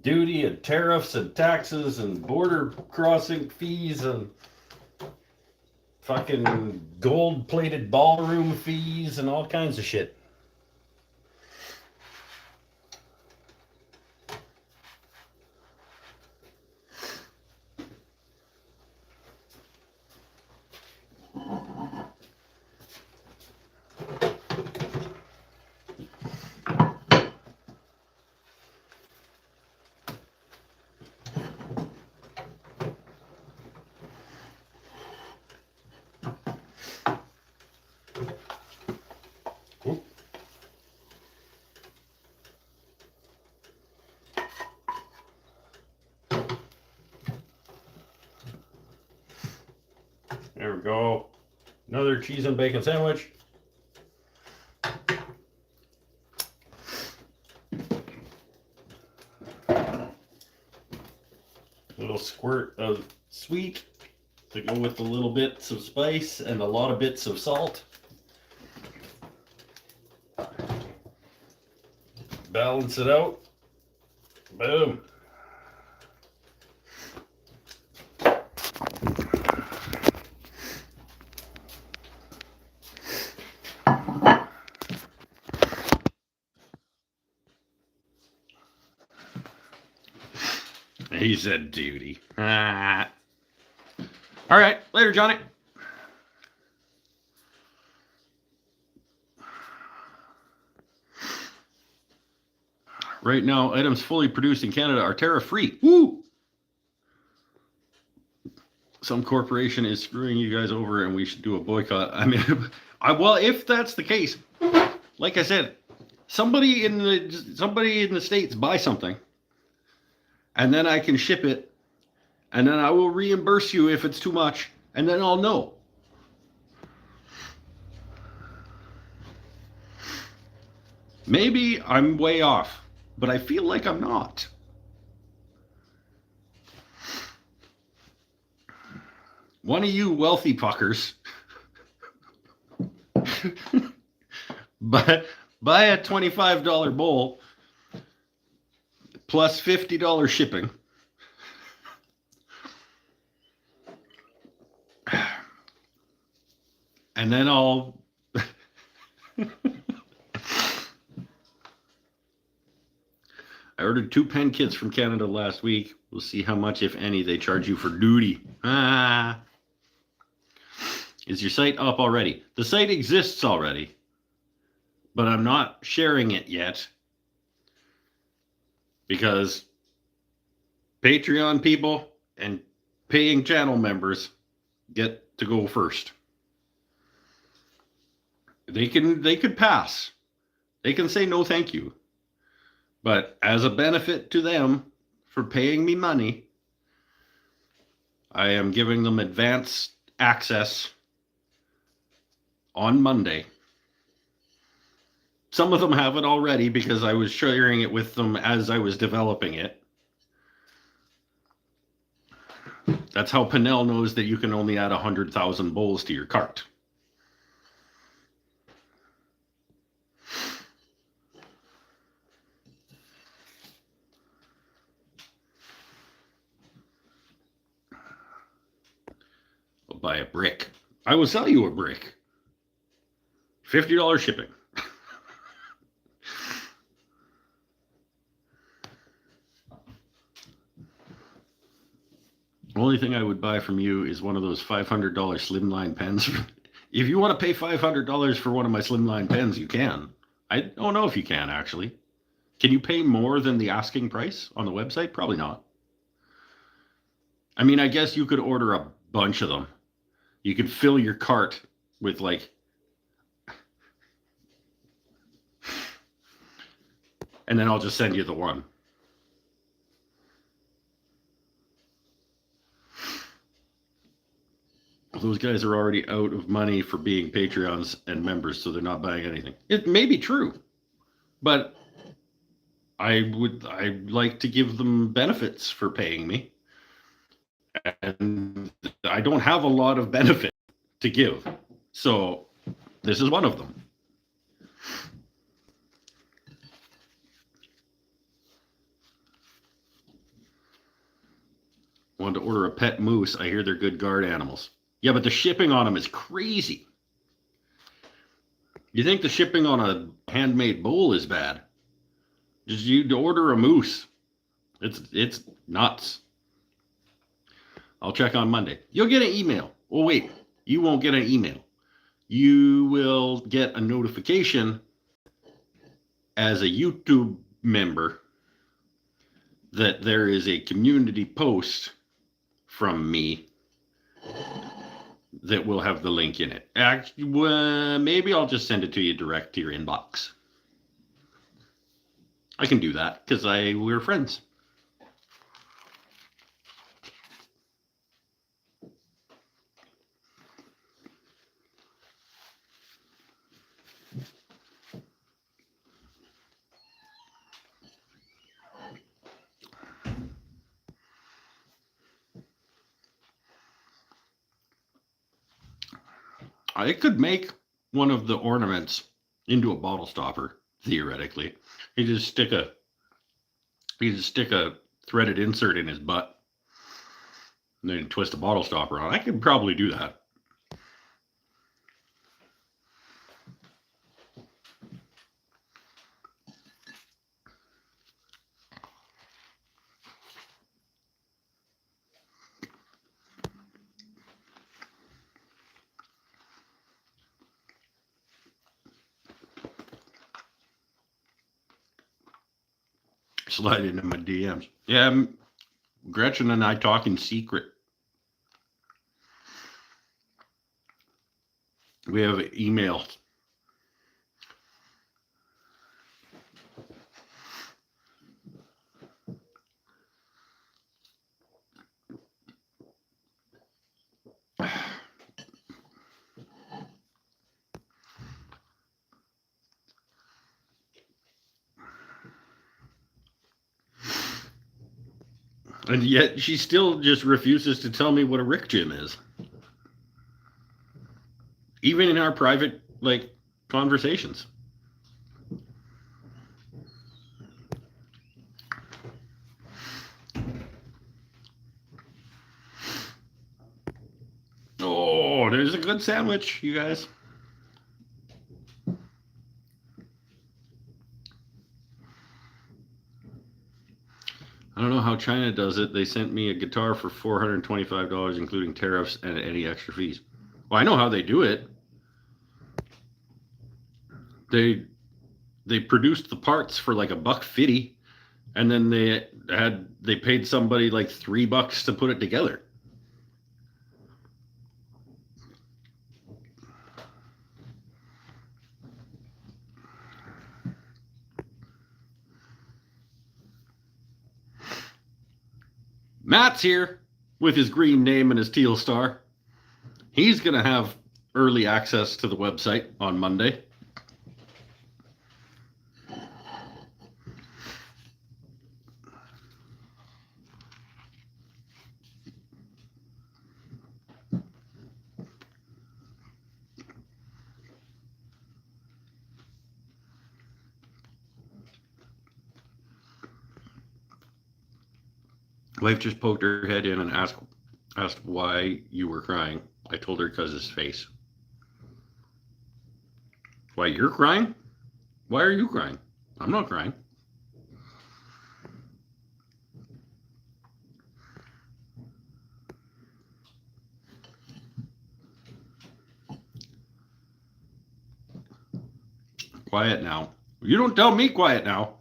Duty and tariffs and taxes and border crossing fees and fucking gold-plated ballroom fees and all kinds of shit. There we go. Another cheese and bacon sandwich. A little squirt of sweet to go with the little bits of spice and a lot of bits of salt. Balance it out. Boom. He said duty. Ah. All right. Later, Johnny. Right now, items fully produced in Canada are tariff-free. Woo! Some corporation is screwing you guys over and we should do a boycott. I mean, well, if that's the case, like I said, somebody in the States buy something and then I can ship it and then I will reimburse you if it's too much and then I'll know. Maybe I'm way off, but I feel like I'm not. One of you wealthy fuckers buy a $25 bowl plus $50 shipping. And then I'll I ordered 2 pen kits from Canada last week. We'll see how much, if any, they charge you for duty. Is your site up already? The site exists already, but I'm not sharing it yet because Patreon people and paying channel members get to go first. They could pass. They can say no thank you. But as a benefit to them for paying me money, I am giving them advance access on Monday. Some of them have it already because I was sharing it with them as I was developing it. That's how Pinnell knows that you can only add 100,000 bowls to your cart. I'll buy a brick. I will sell you a brick. $50 shipping. Only thing I would buy from you is one of those $500 slimline pens. If you want to pay $500 for one of my slimline pens, you can. I don't know if you can, actually. Can you pay more than the asking price on the website? Probably not. I mean, I guess you could order a bunch of them. You could fill your cart with like... And then I'll just send you the one. Those guys are already out of money for being Patreons and members, so they're not buying anything. It may be true, but I'd like to give them benefits for paying me. And I don't have a lot of benefit to give. So this is one of them. Wanted to order a pet moose. I hear they're good guard animals. Yeah, but the shipping on them is crazy. You think the shipping on a handmade bowl is bad? Just you order a moose. It's nuts. I'll check on Monday. You'll get an email. Oh, wait. You won't get an email. You will get a notification as a YouTube member that there is a community post from me that will have the link in it. Actually, maybe I'll just send it to you direct to your inbox. I can do that because we're friends. I could make one of the ornaments into a bottle stopper, theoretically. You just stick a threaded insert in his butt and then twist a bottle stopper on. I could probably do that. Slide into my DMs. Yeah, Gretchen and I talk in secret. We have email. And yet she still just refuses to tell me what a Rick Gym is. Even in our private, like, conversations. Oh, there's a good sandwich, you guys. I don't know how China does it. They sent me a guitar for $425, including tariffs and any extra fees. Well, I know how they do it. They produced the parts for like $1.50, and then they paid somebody like $3 to put it together. Matt's here with his green name and his teal star. He's going to have early access to the website on Monday. Wife just poked her head in and asked why you were crying. I told her because his face. Why, you're crying? Why are you crying? I'm not crying. Quiet now. You don't tell me quiet now.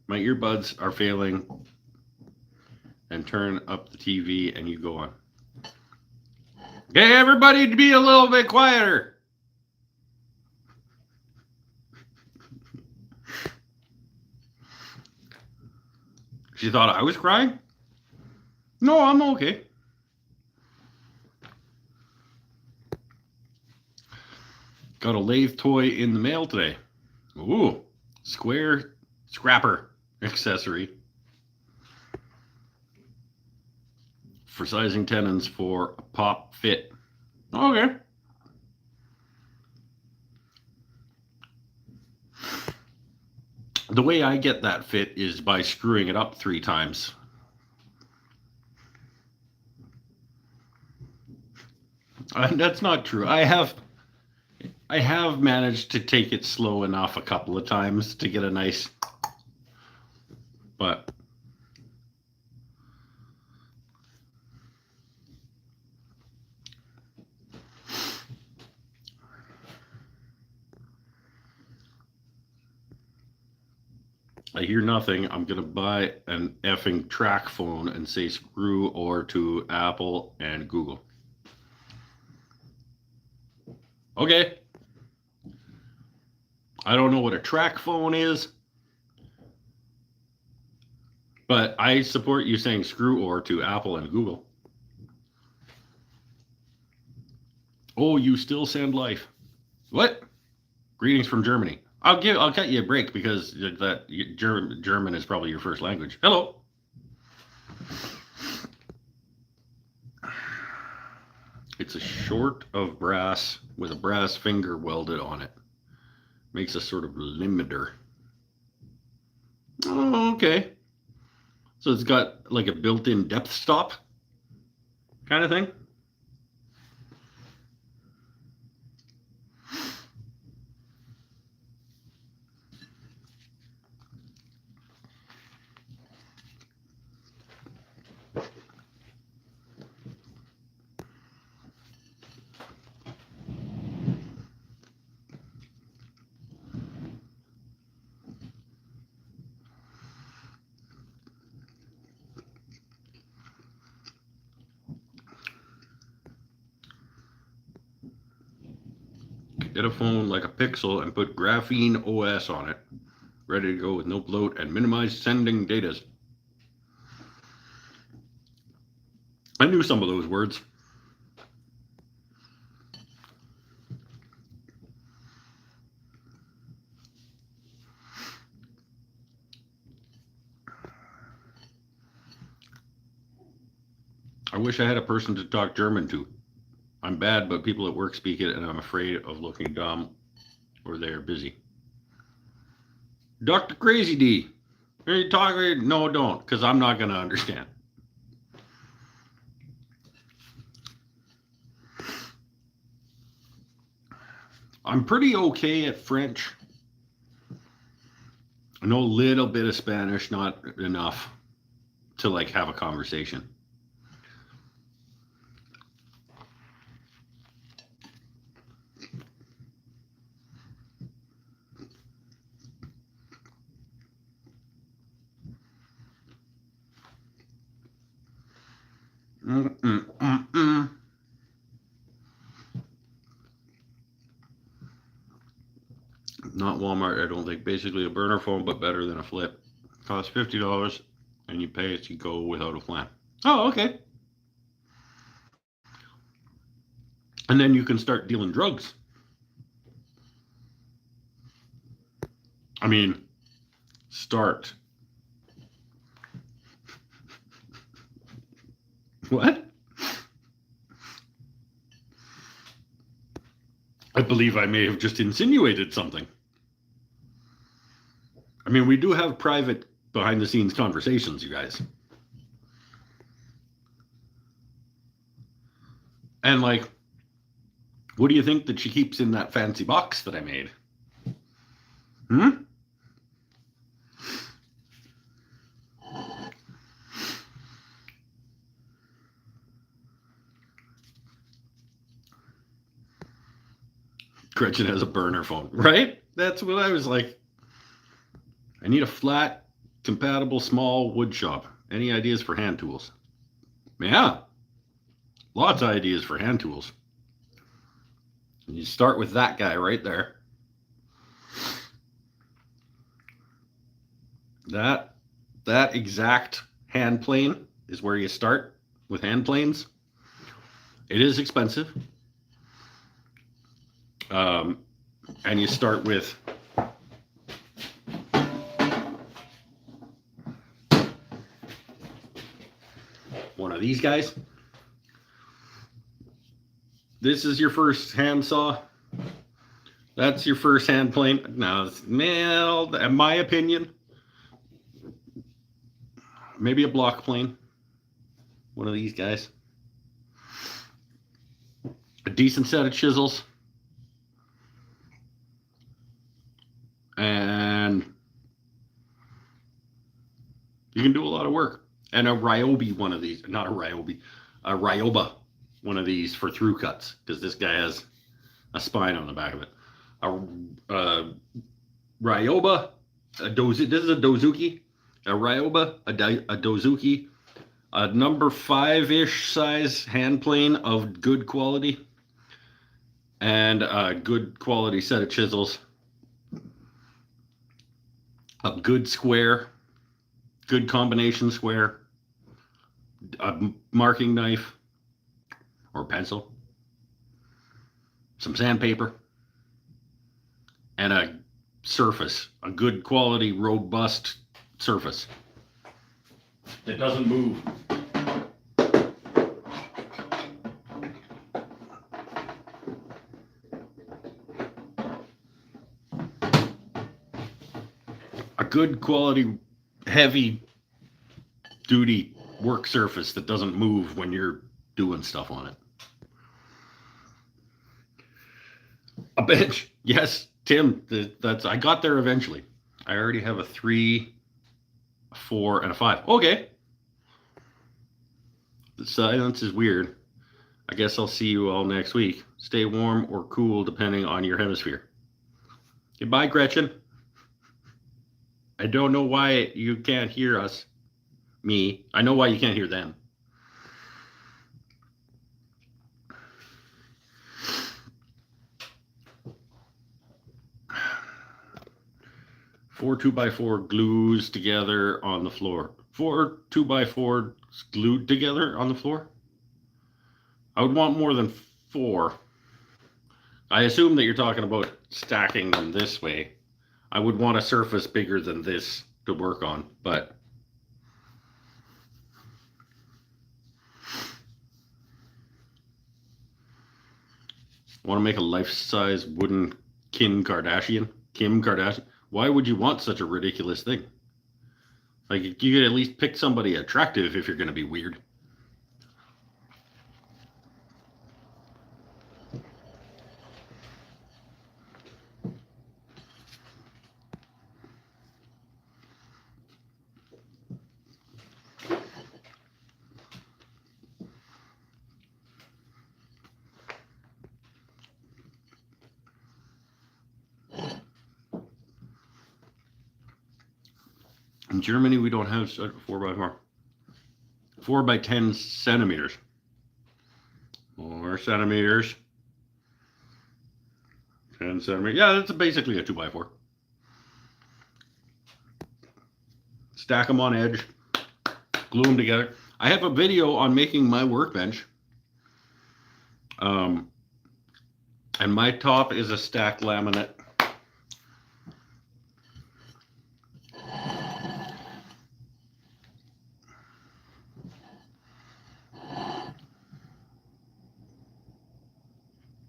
My earbuds are failing. And turn up the TV and you go on. Okay, everybody to be a little bit quieter. She thought I was crying? No, I'm okay. Got a lathe toy in the mail today. Ooh, square scrapper accessory for sizing tenons for a pop fit. Okay. The way I get that fit is by screwing it up 3 times. That's not true. I have managed to take it slow enough a couple of times to get a nice, but I hear nothing. I'm going to buy an effing track phone and say screw or to Apple and Google. Okay. I don't know what a track phone is, but I support you saying screw or to Apple and Google. Oh, you still send life. What? Greetings from Germany. I'll cut you a break because that German is probably your first language. Hello. It's a short of brass with a brass finger welded on it. Makes a sort of limiter. Oh, okay. So it's got like a built-in depth stop kind of thing. Get a phone like a Pixel and put Graphene OS on it. Ready to go with no bloat and minimize sending data. I knew some of those words. I wish I had a person to talk German to. I'm bad, but people at work speak it, and I'm afraid of looking dumb or they're busy. Dr. Crazy D, are you talking? No, don't, because I'm not going to understand. I'm pretty okay at French. I know a little bit of Spanish, not enough to like have a conversation. Not Walmart, I don't think. Basically a burner phone, but better than a flip. Costs $50, and you pay as you go without a plan. Oh, okay. And then you can start dealing drugs. I mean, start. What? I believe I may have just insinuated something. I mean, we do have private behind the scenes conversations, you guys. And like, what do you think that she keeps in that fancy box that I made? Gretchen has a burner phone, right? That's what I was like. I need a flat, compatible, small wood shop. Any ideas for hand tools? Yeah, lots of ideas for hand tools. And you start with that guy right there. That exact hand plane is where you start with hand planes. It is expensive. And you start with one of these guys. This is your first hand saw. That's your first hand plane. Now, man, in my opinion, maybe a block plane. One of these guys. A decent set of chisels. And you can do a lot of work. And a Ryobi one of these, not a Ryobi, a Ryoba one of these for through cuts, because this guy has a spine on the back of it. A Ryoba, this is a Dozuki, a Ryoba, a Dozuki, a number 5-ish size hand plane of good quality, and a good quality set of chisels. A good square, good combination square, a marking knife or pencil, some sandpaper, and a surface, a good quality, robust surface that doesn't move. A good quality, heavy duty work surface that doesn't move when you're doing stuff on it. A bench, yes, Tim. That's I got there eventually. I already have a 3, a 4, and a 5. Okay. The silence is weird. I guess I'll see you all next week. Stay warm or cool depending on your hemisphere. Goodbye, Gretchen. I don't know why you can't hear us. Me. I know why you can't hear them. 4 2x4 glues together on the floor. 4 2x4 glued together on the floor? I would want more than 4. I assume that you're talking about stacking them this way. I would want a surface bigger than this to work on, but want to make a life-size wooden Kim Kardashian? Why would you want such a ridiculous thing? Like, you could at least pick somebody attractive if you're going to be weird. In Germany, we don't have 4x4. 4 by 10 centimeters. More centimeters. 10 centimeters. Yeah, that's basically a 2x4. Stack them on edge. Glue them together. I have a video on making my workbench. And my top is a stacked laminate.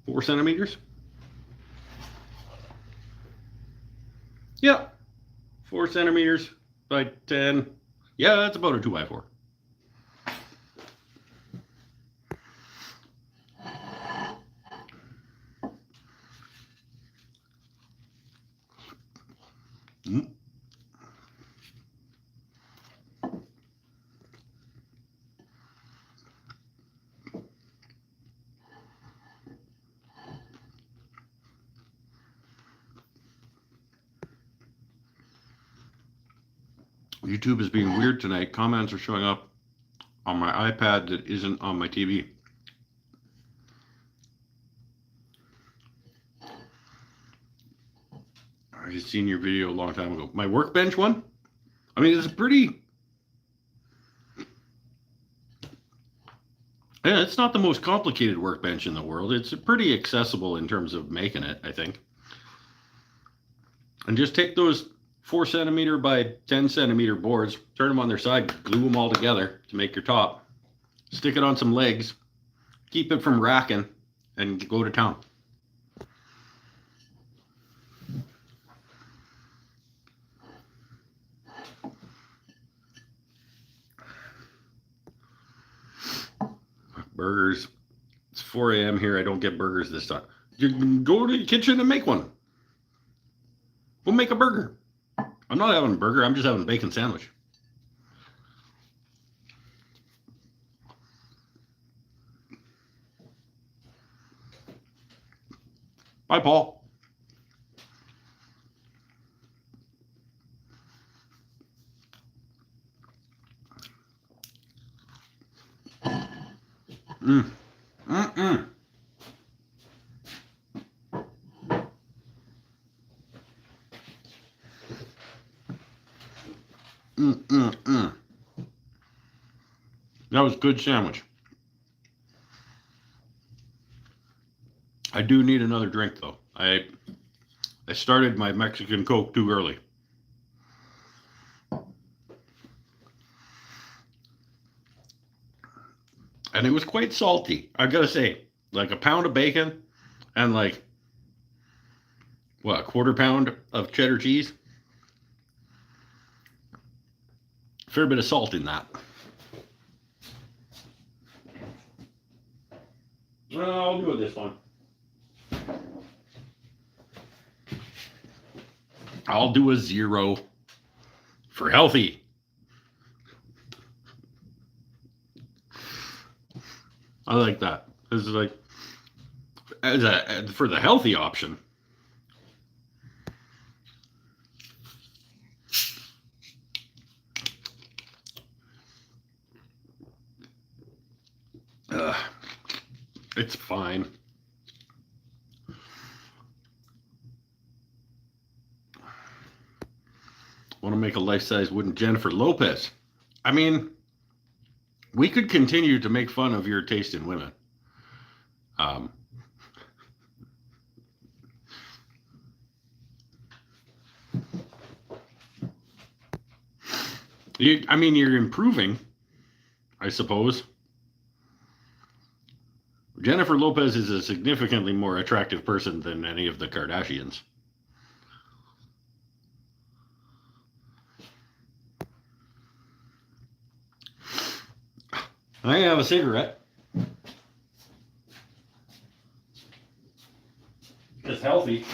Four centimeters? Yeah. 4 centimeters by 10. Yeah, that's about a 2x4. YouTube is being weird tonight. Comments are showing up on my iPad that isn't on my TV. I just seen your video a long time ago. My workbench one? I mean, it's pretty... Yeah, it's not the most complicated workbench in the world. It's pretty accessible in terms of making it, I think. And just take those 4 centimeter by 10 centimeter boards, turn them on their side, glue them all together to make your top. Stick it on some legs, keep it from racking, and go to town. Burgers. It's 4 a.m. here. I don't get burgers this time. You can go to the kitchen and make one. We'll make a burger. I'm not having a burger. I'm just having a bacon sandwich. Bye, Paul. Mm. Mm-mm. Mm-mm-mm. That was a good sandwich. I do need another drink, though. I started my Mexican Coke too early. And it was quite salty. I gotta say, like a pound of bacon and like, what, a quarter pound of cheddar cheese? Fair bit of salt in that. Well, I'll do it this one. I'll do a 0 for healthy. I like that. This is like for the healthy option. It's fine. Want to make a life-size wooden Jennifer Lopez. I mean, we could continue to make fun of your taste in women. You're improving, I suppose. Jennifer Lopez is a significantly more attractive person than any of the Kardashians. I have a cigarette. It's healthy.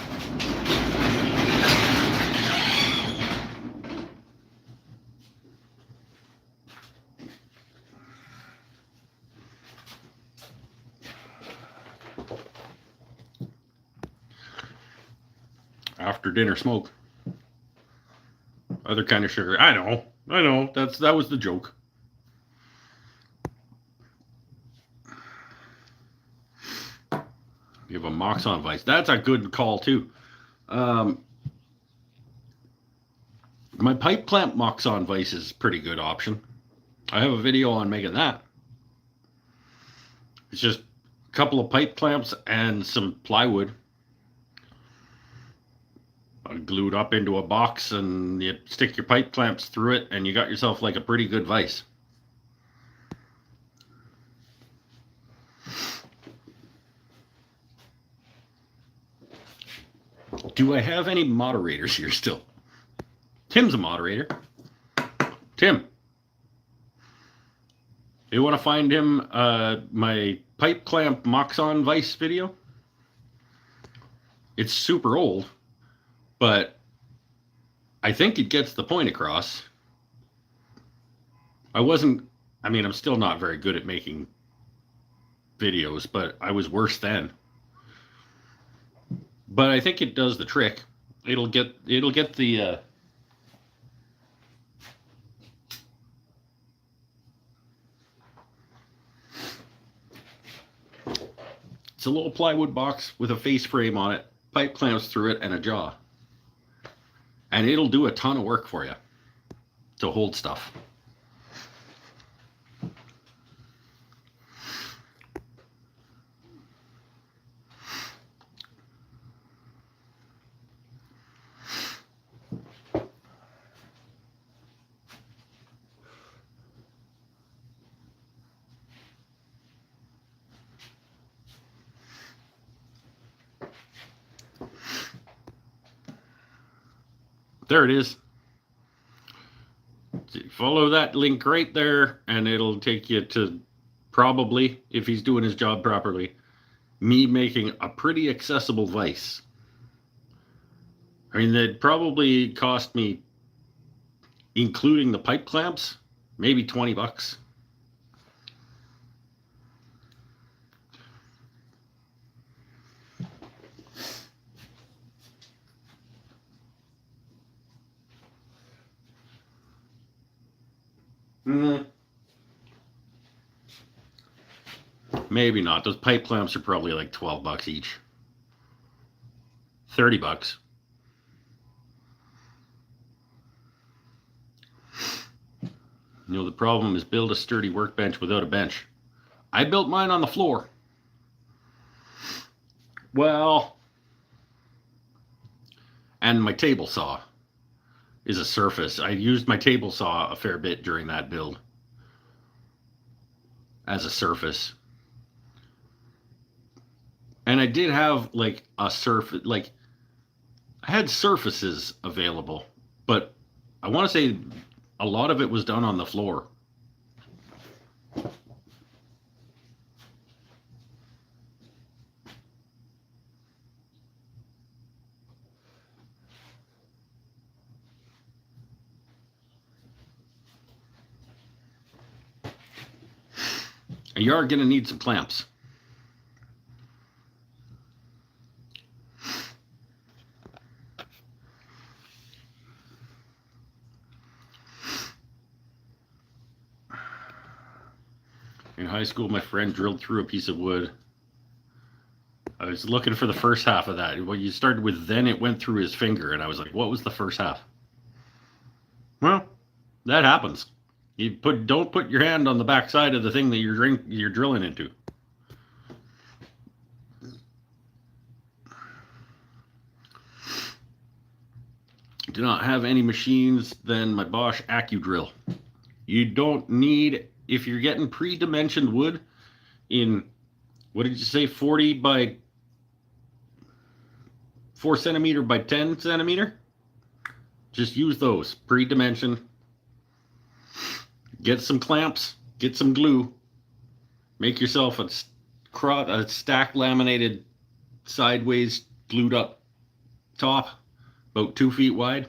After dinner smoke. Other kind of sugar. I know. That was the joke. You have a Moxon Vice. That's a good call too. My pipe clamp Moxon Vice is a pretty good option. I have a video on making that. It's just a couple of pipe clamps and some plywood glued up into a box, and you stick your pipe clamps through it, and you got yourself like a pretty good vise. Do I have any moderators here still? Tim's a moderator. Tim, you want to find him my pipe clamp Moxon Vice video? It's super old, but I think it gets the point across. I'm still not very good at making videos, but I was worse then. But I think it does the trick. It'll get the it's a little plywood box with a face frame on it, pipe clamps through it, and a jaw. And it'll do a ton of work for you to hold stuff. There it is. Follow that link right there, and it'll take you to, probably, if he's doing his job properly, me making a pretty accessible vise. I mean, that probably cost me, including the pipe clamps, maybe $20. Maybe not. Those pipe clamps are probably like $12 each. $30. The problem is build a sturdy workbench without a bench. I built mine on the floor. Well, and my table saw is a surface. I used my table saw a fair bit during that build as a surface. And I did have like a surface, like I had surfaces available, but I want to say a lot of it was done on the floor. And you are going to need some clamps. In high school, my friend drilled through a piece of wood. I was looking for the first half of that. Well, you started with then it went through his finger, and I was like, what was the first half? Well, that happens. Don't put your hand on the backside of the thing that you're drilling into. Do not have any machines than my Bosch AccuDrill. You don't need, if you're getting pre-dimensioned wood in, what did you say, 40 by 4 centimeter by 10 centimeter, just use those pre-dimensioned. Get some clamps, get some glue, make yourself a stack laminated sideways glued up top about 2 feet wide.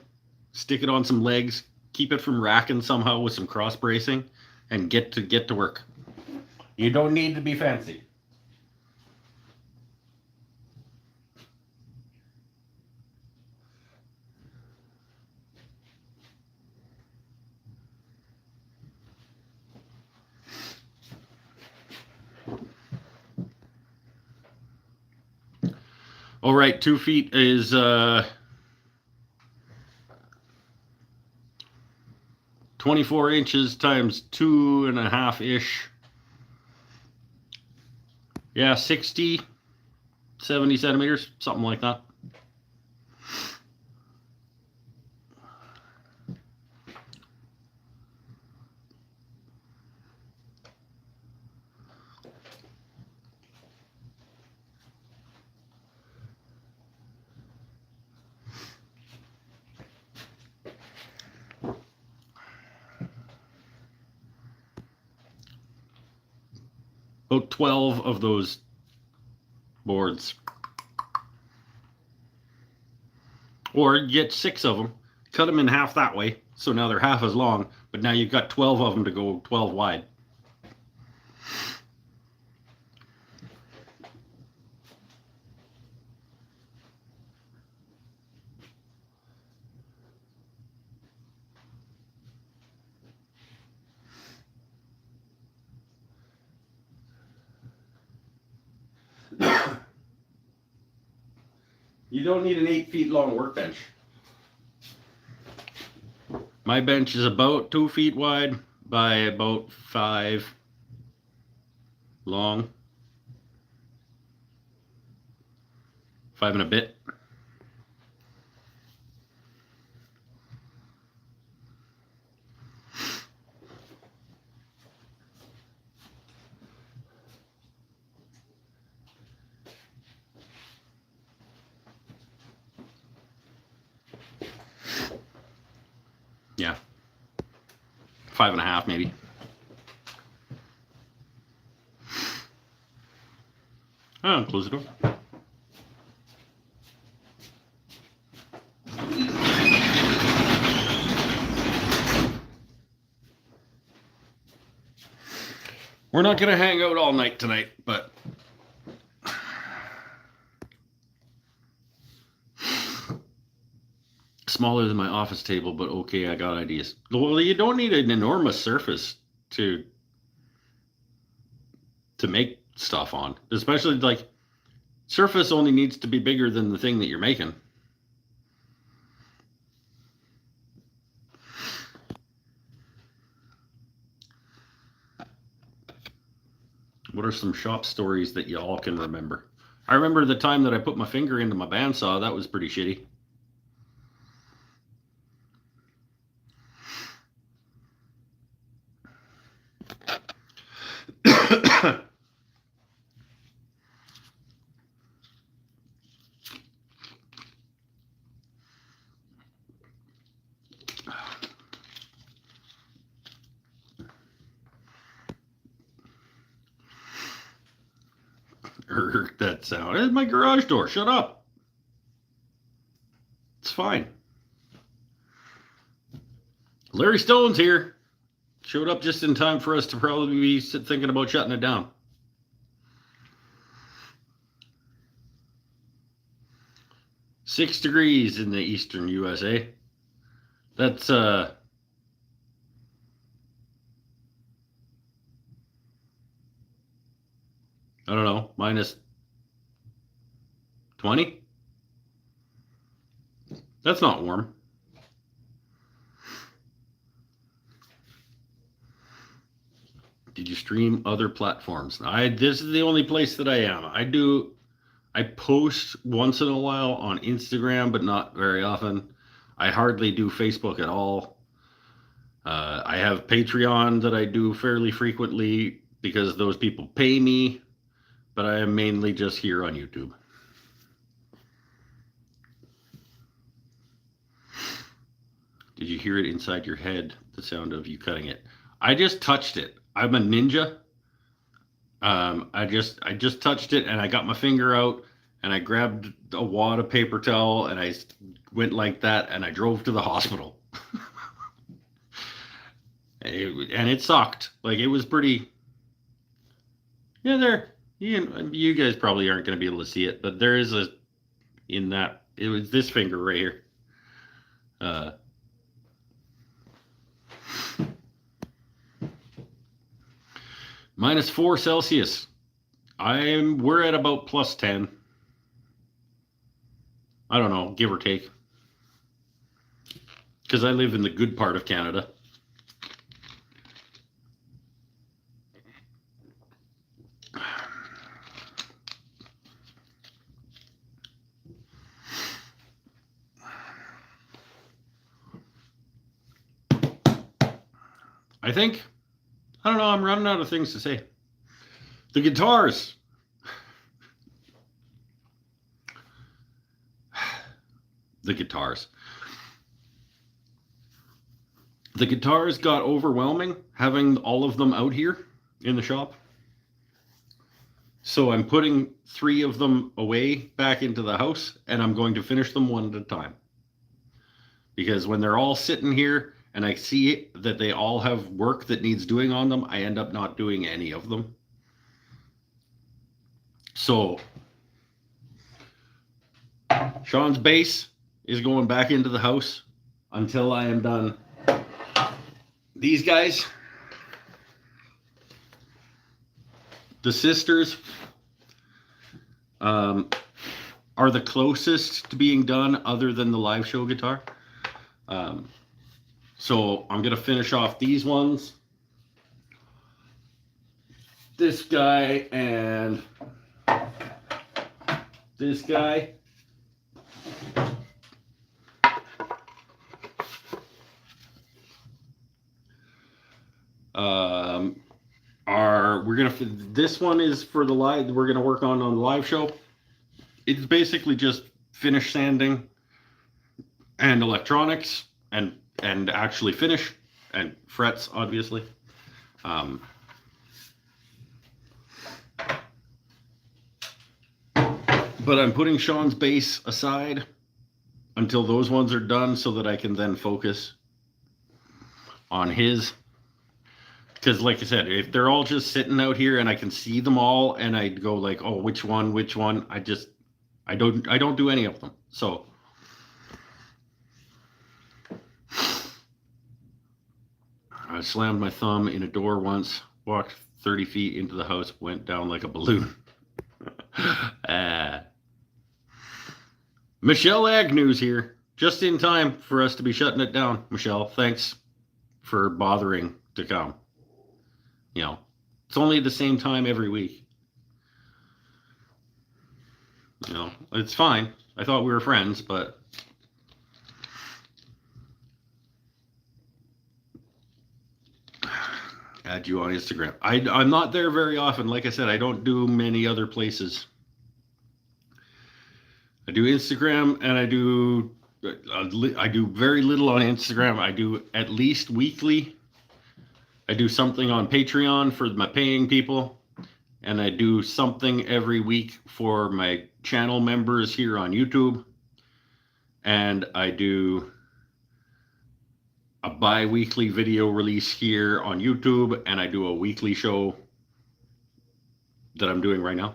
Stick it on some legs, keep it from racking somehow with some cross bracing, and get to work. You don't need to be fancy. All right, 2 feet is 24 inches times 2.5 ish. Yeah, 60, 70 centimeters, something like that. About 12 of those boards. Or get 6 of them, cut them in half that way, so now they're half as long, but now you've got 12 of them to go 12 wide. You don't need an 8 feet long workbench. My bench is about 2 feet wide by about 5 long. 5 and a bit. Yeah. 5.5 maybe. Oh, close the door. We're not going to hang out all night tonight, but smaller than my office table, but okay, I got ideas. Well, you don't need an enormous surface to make stuff on, especially like surface only needs to be bigger than the thing that you're making. What are some shop stories that you all can remember? I remember the time that I put my finger into my bandsaw. That was pretty shitty. That sound. It's my garage door. Shut up. It's fine. Larry Stone's here. Showed up just in time for us to probably be thinking about shutting it down. Six degrees in the eastern USA. That's I don't know, minus 20? That's not warm. Did you stream other platforms? This is the only place that I am. I post once in a while on Instagram, but not very often. I hardly do Facebook at all. I have Patreon that I do fairly frequently because those people pay me, but I am mainly just here on YouTube. Did you hear it inside your head, the sound of you cutting it? I just touched it. I'm a ninja. I just touched it and I got my finger out and I grabbed a wad of paper towel and I went like that and I drove to the hospital. And it sucked. Like it was pretty. Yeah, there. You guys probably aren't going to be able to see it, but there is it was this finger right here. -4 Celsius. We're at about +10. I don't know, give or take. Because I live in the good part of Canada. I don't know, I'm running out of things to say. The guitars. The guitars. The guitars got overwhelming having all of them out here in the shop. So I'm putting 3 of them away back into the house and I'm going to finish them one at a time. Because when they're all sitting here and I see that they all have work that needs doing on them, I end up not doing any of them. So Sean's bass is going back into the house until I am done. These guys, the sisters, are the closest to being done other than the live show guitar. So I'm going to finish off these ones. This guy and this guy. This one is for the live. We're gonna work on the live show. It's basically just finish sanding and electronics and actually finish and frets, obviously. But I'm putting Sean's bass aside until those ones are done so that I can then focus on his. Because like I said, if they're all just sitting out here and I can see them all and I go like, oh, which one, I don't do any of them. So I slammed my thumb in a door once, walked 30 feet into the house, went down like a balloon. Michelle Agnew's here, just in time for us to be shutting it down. Michelle, thanks for bothering to come. You know, it's only the same time every week. You know, it's fine. I thought we were friends, but add you on Instagram. I'm not there very often. Like I said, I don't do many other places. I do Instagram and I do very little on Instagram. I do at least weekly. I do something on Patreon for my paying people, and I do something every week for my channel members here on YouTube, and I do a bi-weekly video release here on YouTube, and I do a weekly show that I'm doing right now.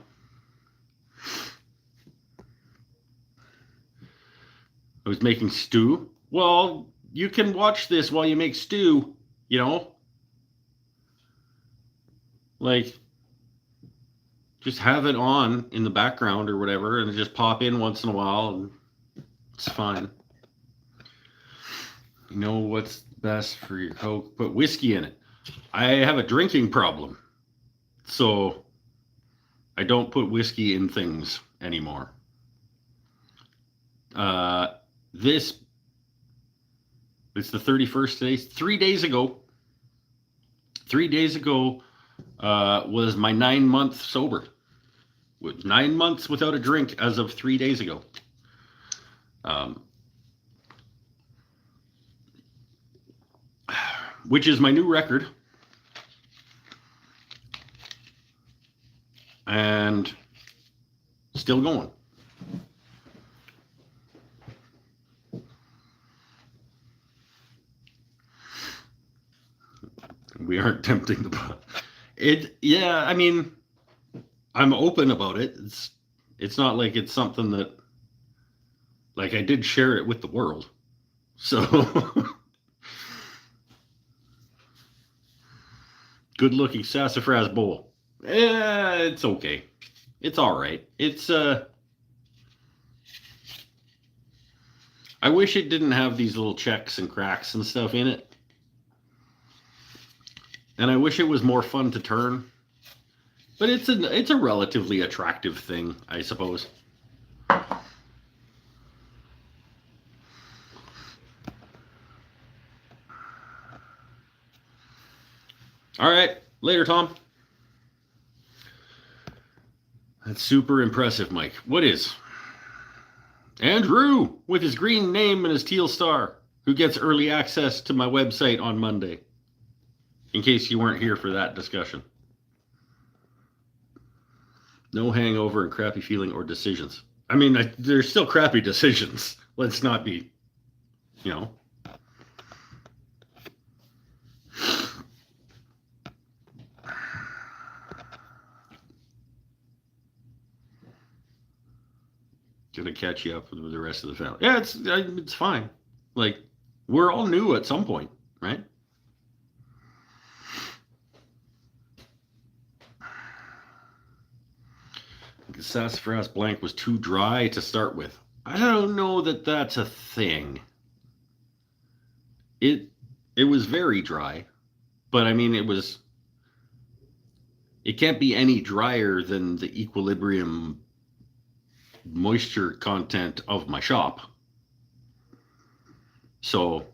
I was making stew. Well, you can watch this while you make stew, you know? Like, just have it on in the background or whatever and just pop in once in a while and it's fine. You know what's best for your Coke? Put whiskey in it. I have a drinking problem, so I don't put whiskey in things anymore. This it's the 31st today. 3 days ago. 3 days ago was my 9-month sober. 9 months without a drink as of 3 days ago. Which is my new record. And still going. We aren't tempting the pot. Yeah, I mean, I'm open about it. It's not like it's something that, like, I did share it with the world. So good looking sassafras bowl. It's okay. It's all right. I wish it didn't have these little checks and cracks and stuff in it. And I wish it was more fun to turn. But it's a relatively attractive thing, I suppose. All right. Later, Tom. That's super impressive, Mike. What is? Andrew, with his green name and his teal star, who gets early access to my website on Monday. In case you weren't here for that discussion. No hangover and crappy feeling or decisions. I mean, there's still crappy decisions. Let's not be, you know. Gonna catch you up with the rest of the family. Yeah, it's fine. Like, we're all new at some point, right? The sassafras blank was too dry to start with. I don't know that that's a thing. It was very dry, but I mean, it can't be any drier than the equilibrium moisture content of my shop. So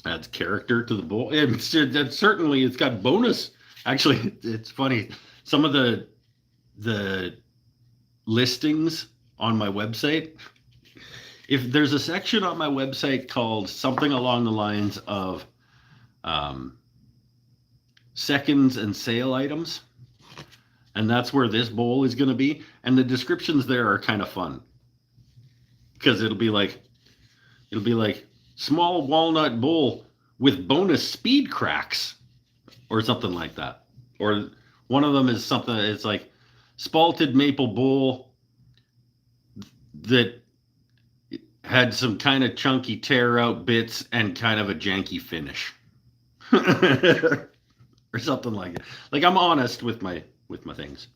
adds character to the bowl. Certainly it's got bonus. Actually, it's funny. Some of the listings on my website, if there's a section on my website called something along the lines of seconds and sale items, and that's where this bowl is going to be, and the descriptions there are kind of fun, because it'll be like small walnut bowl with bonus speed cracks or something like that. Or one of them is something, it's like spalted maple bowl that had some kind of chunky tear out bits and kind of a janky finish. Or something like it. Like, I'm honest with my things.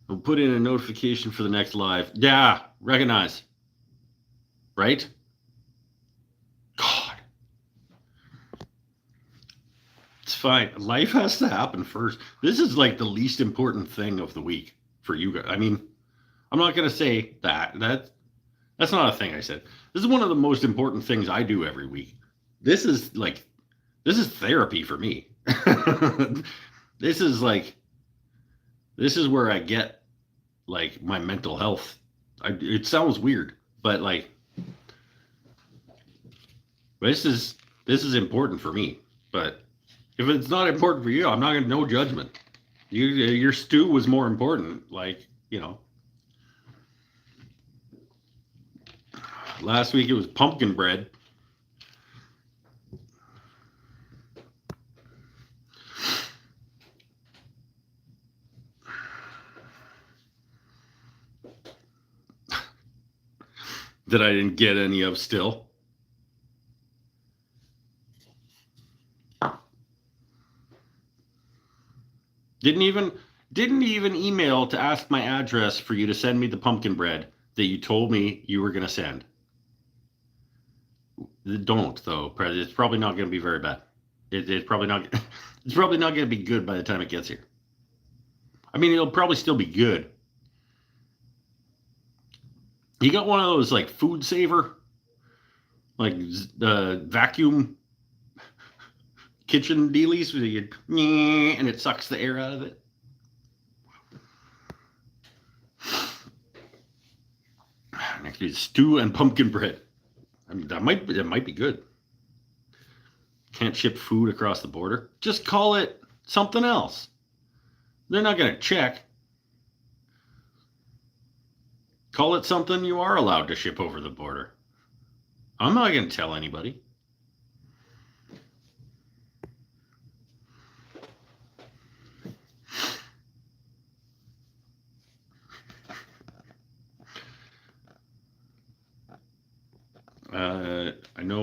We'll put in a notification for the next live. Yeah, recognize. Right? God. It's fine. Life has to happen first. This is like the least important thing of the week for you guys. I mean, I'm not going to say that. That's not a thing I said. This is one of the most important things I do every week. This is therapy for me. This is where I get like my mental health. It sounds weird, but like this is important for me. But if it's not important for you, I'm not gonna, no judgment. Your stew was more important. Like, you know, last week it was pumpkin bread. that I didn't get any of still. Didn't even email to ask my address for you to send me the pumpkin bread that you told me you were going to send. Don't, though. It's probably not going to be very bad. It's probably not. It's probably not going to be good by the time it gets here. I mean, it'll probably still be good. You got one of those like food saver, like vacuum kitchen dealies where you and it sucks the air out of it. Next is stew and pumpkin bread. I mean, that might be good. Can't ship food across the border. Just call it something else. They're not going to check. Call it something you are allowed to ship over the border. I'm not going to tell anybody.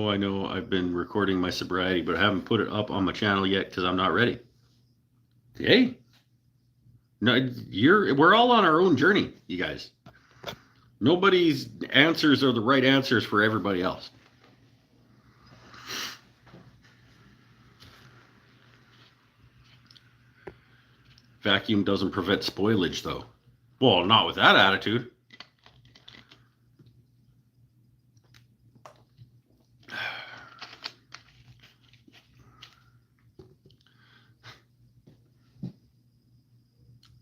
I know I've been recording my sobriety, but I haven't put it up on my channel yet because I'm not ready. Hey, no, we're all on our own journey, you guys. Nobody's answers are the right answers for everybody else. Vacuum doesn't prevent spoilage, though. Well, not with that attitude.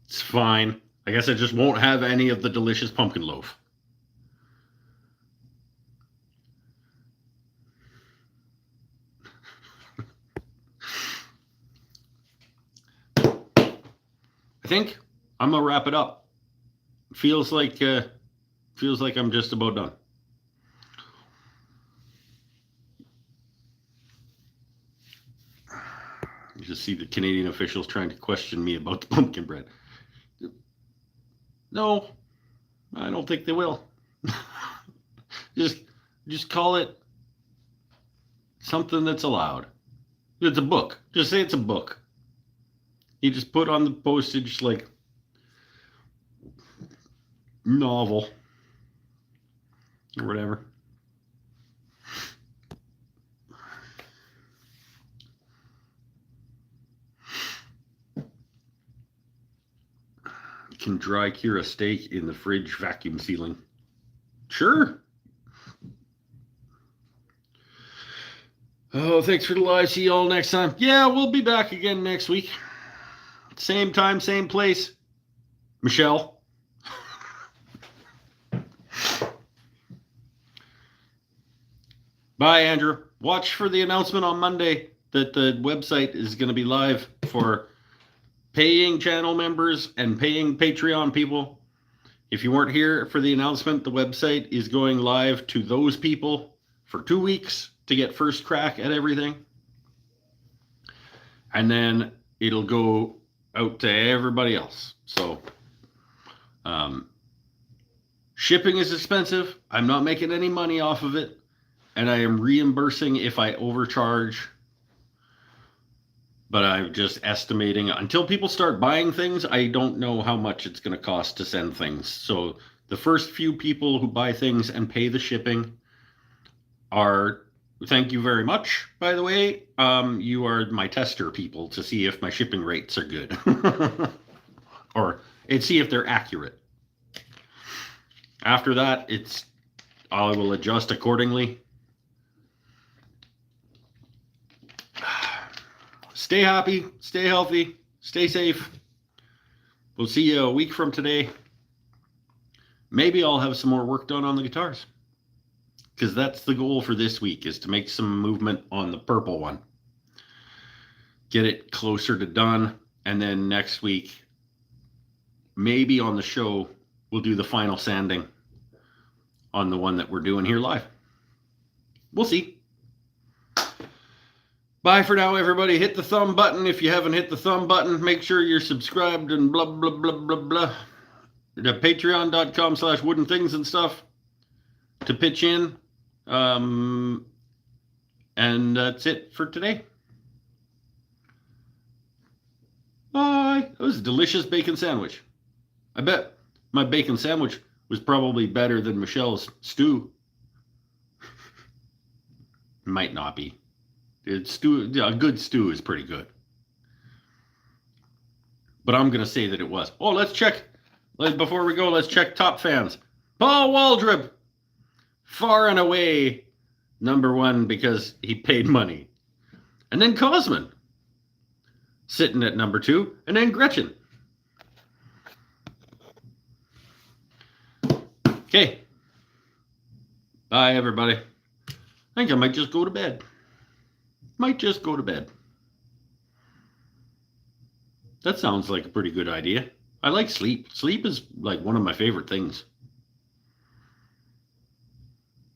It's fine. I guess I just won't have any of the delicious pumpkin loaf. I think I'm gonna wrap it up. Feels like I'm just about done. You just see the Canadian officials trying to question me about the pumpkin bread. No, I don't think they will. just call it something that's allowed. It's a book. Just say it's a book. You just put on the postage like novel or whatever. You can dry cure a steak in the fridge vacuum sealing. Sure. Oh, thanks for the live. See you all next time. Yeah, we'll be back again next week. Same time, same place. Michelle. Bye, Andrew. Watch for the announcement on Monday that the website is going to be live for paying channel members and paying Patreon people. If you weren't here for the announcement, the website is going live to those people for 2 weeks to get first crack at everything. And then it'll go out to everybody else. So shipping is expensive. I'm not making any money off of it. And I am reimbursing if I overcharge. But I'm just estimating until people start buying things, I don't know how much it's going to cost to send things. So the first few people who buy things and pay the shipping are, thank you very much, by the way. You are my tester people to see if my shipping rates are good. and see if they're accurate. After that, I will adjust accordingly. Stay happy, stay healthy, stay safe. We'll see you a week from today. Maybe I'll have some more work done on the guitars. Because that's the goal for this week, is to make some movement on the purple one. Get it closer to done. And then next week, maybe on the show, we'll do the final sanding on the one that we're doing here live. We'll see. Bye for now, everybody. Hit the thumb button if you haven't hit the thumb button. Make sure you're subscribed and blah, blah, blah, blah, blah. To patreon.com/wooden things and stuff. to pitch in. And that's it for today. Bye. It was a delicious bacon sandwich. I bet my bacon sandwich was probably better than Michelle's stew. Might not be. A good stew is pretty good. But I'm going to say that it was. Oh, let's check. Before we go, let's check top fans. Paul Waldrop, far and away number one because he paid money. And then Cosman, sitting at number two. And then Gretchen. Okay. Bye, everybody. I think I might just go to bed. That sounds like a pretty good idea. I like sleep. Sleep is like one of my favorite things.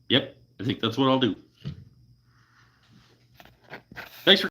Yep, I think that's what I'll do. Thanks for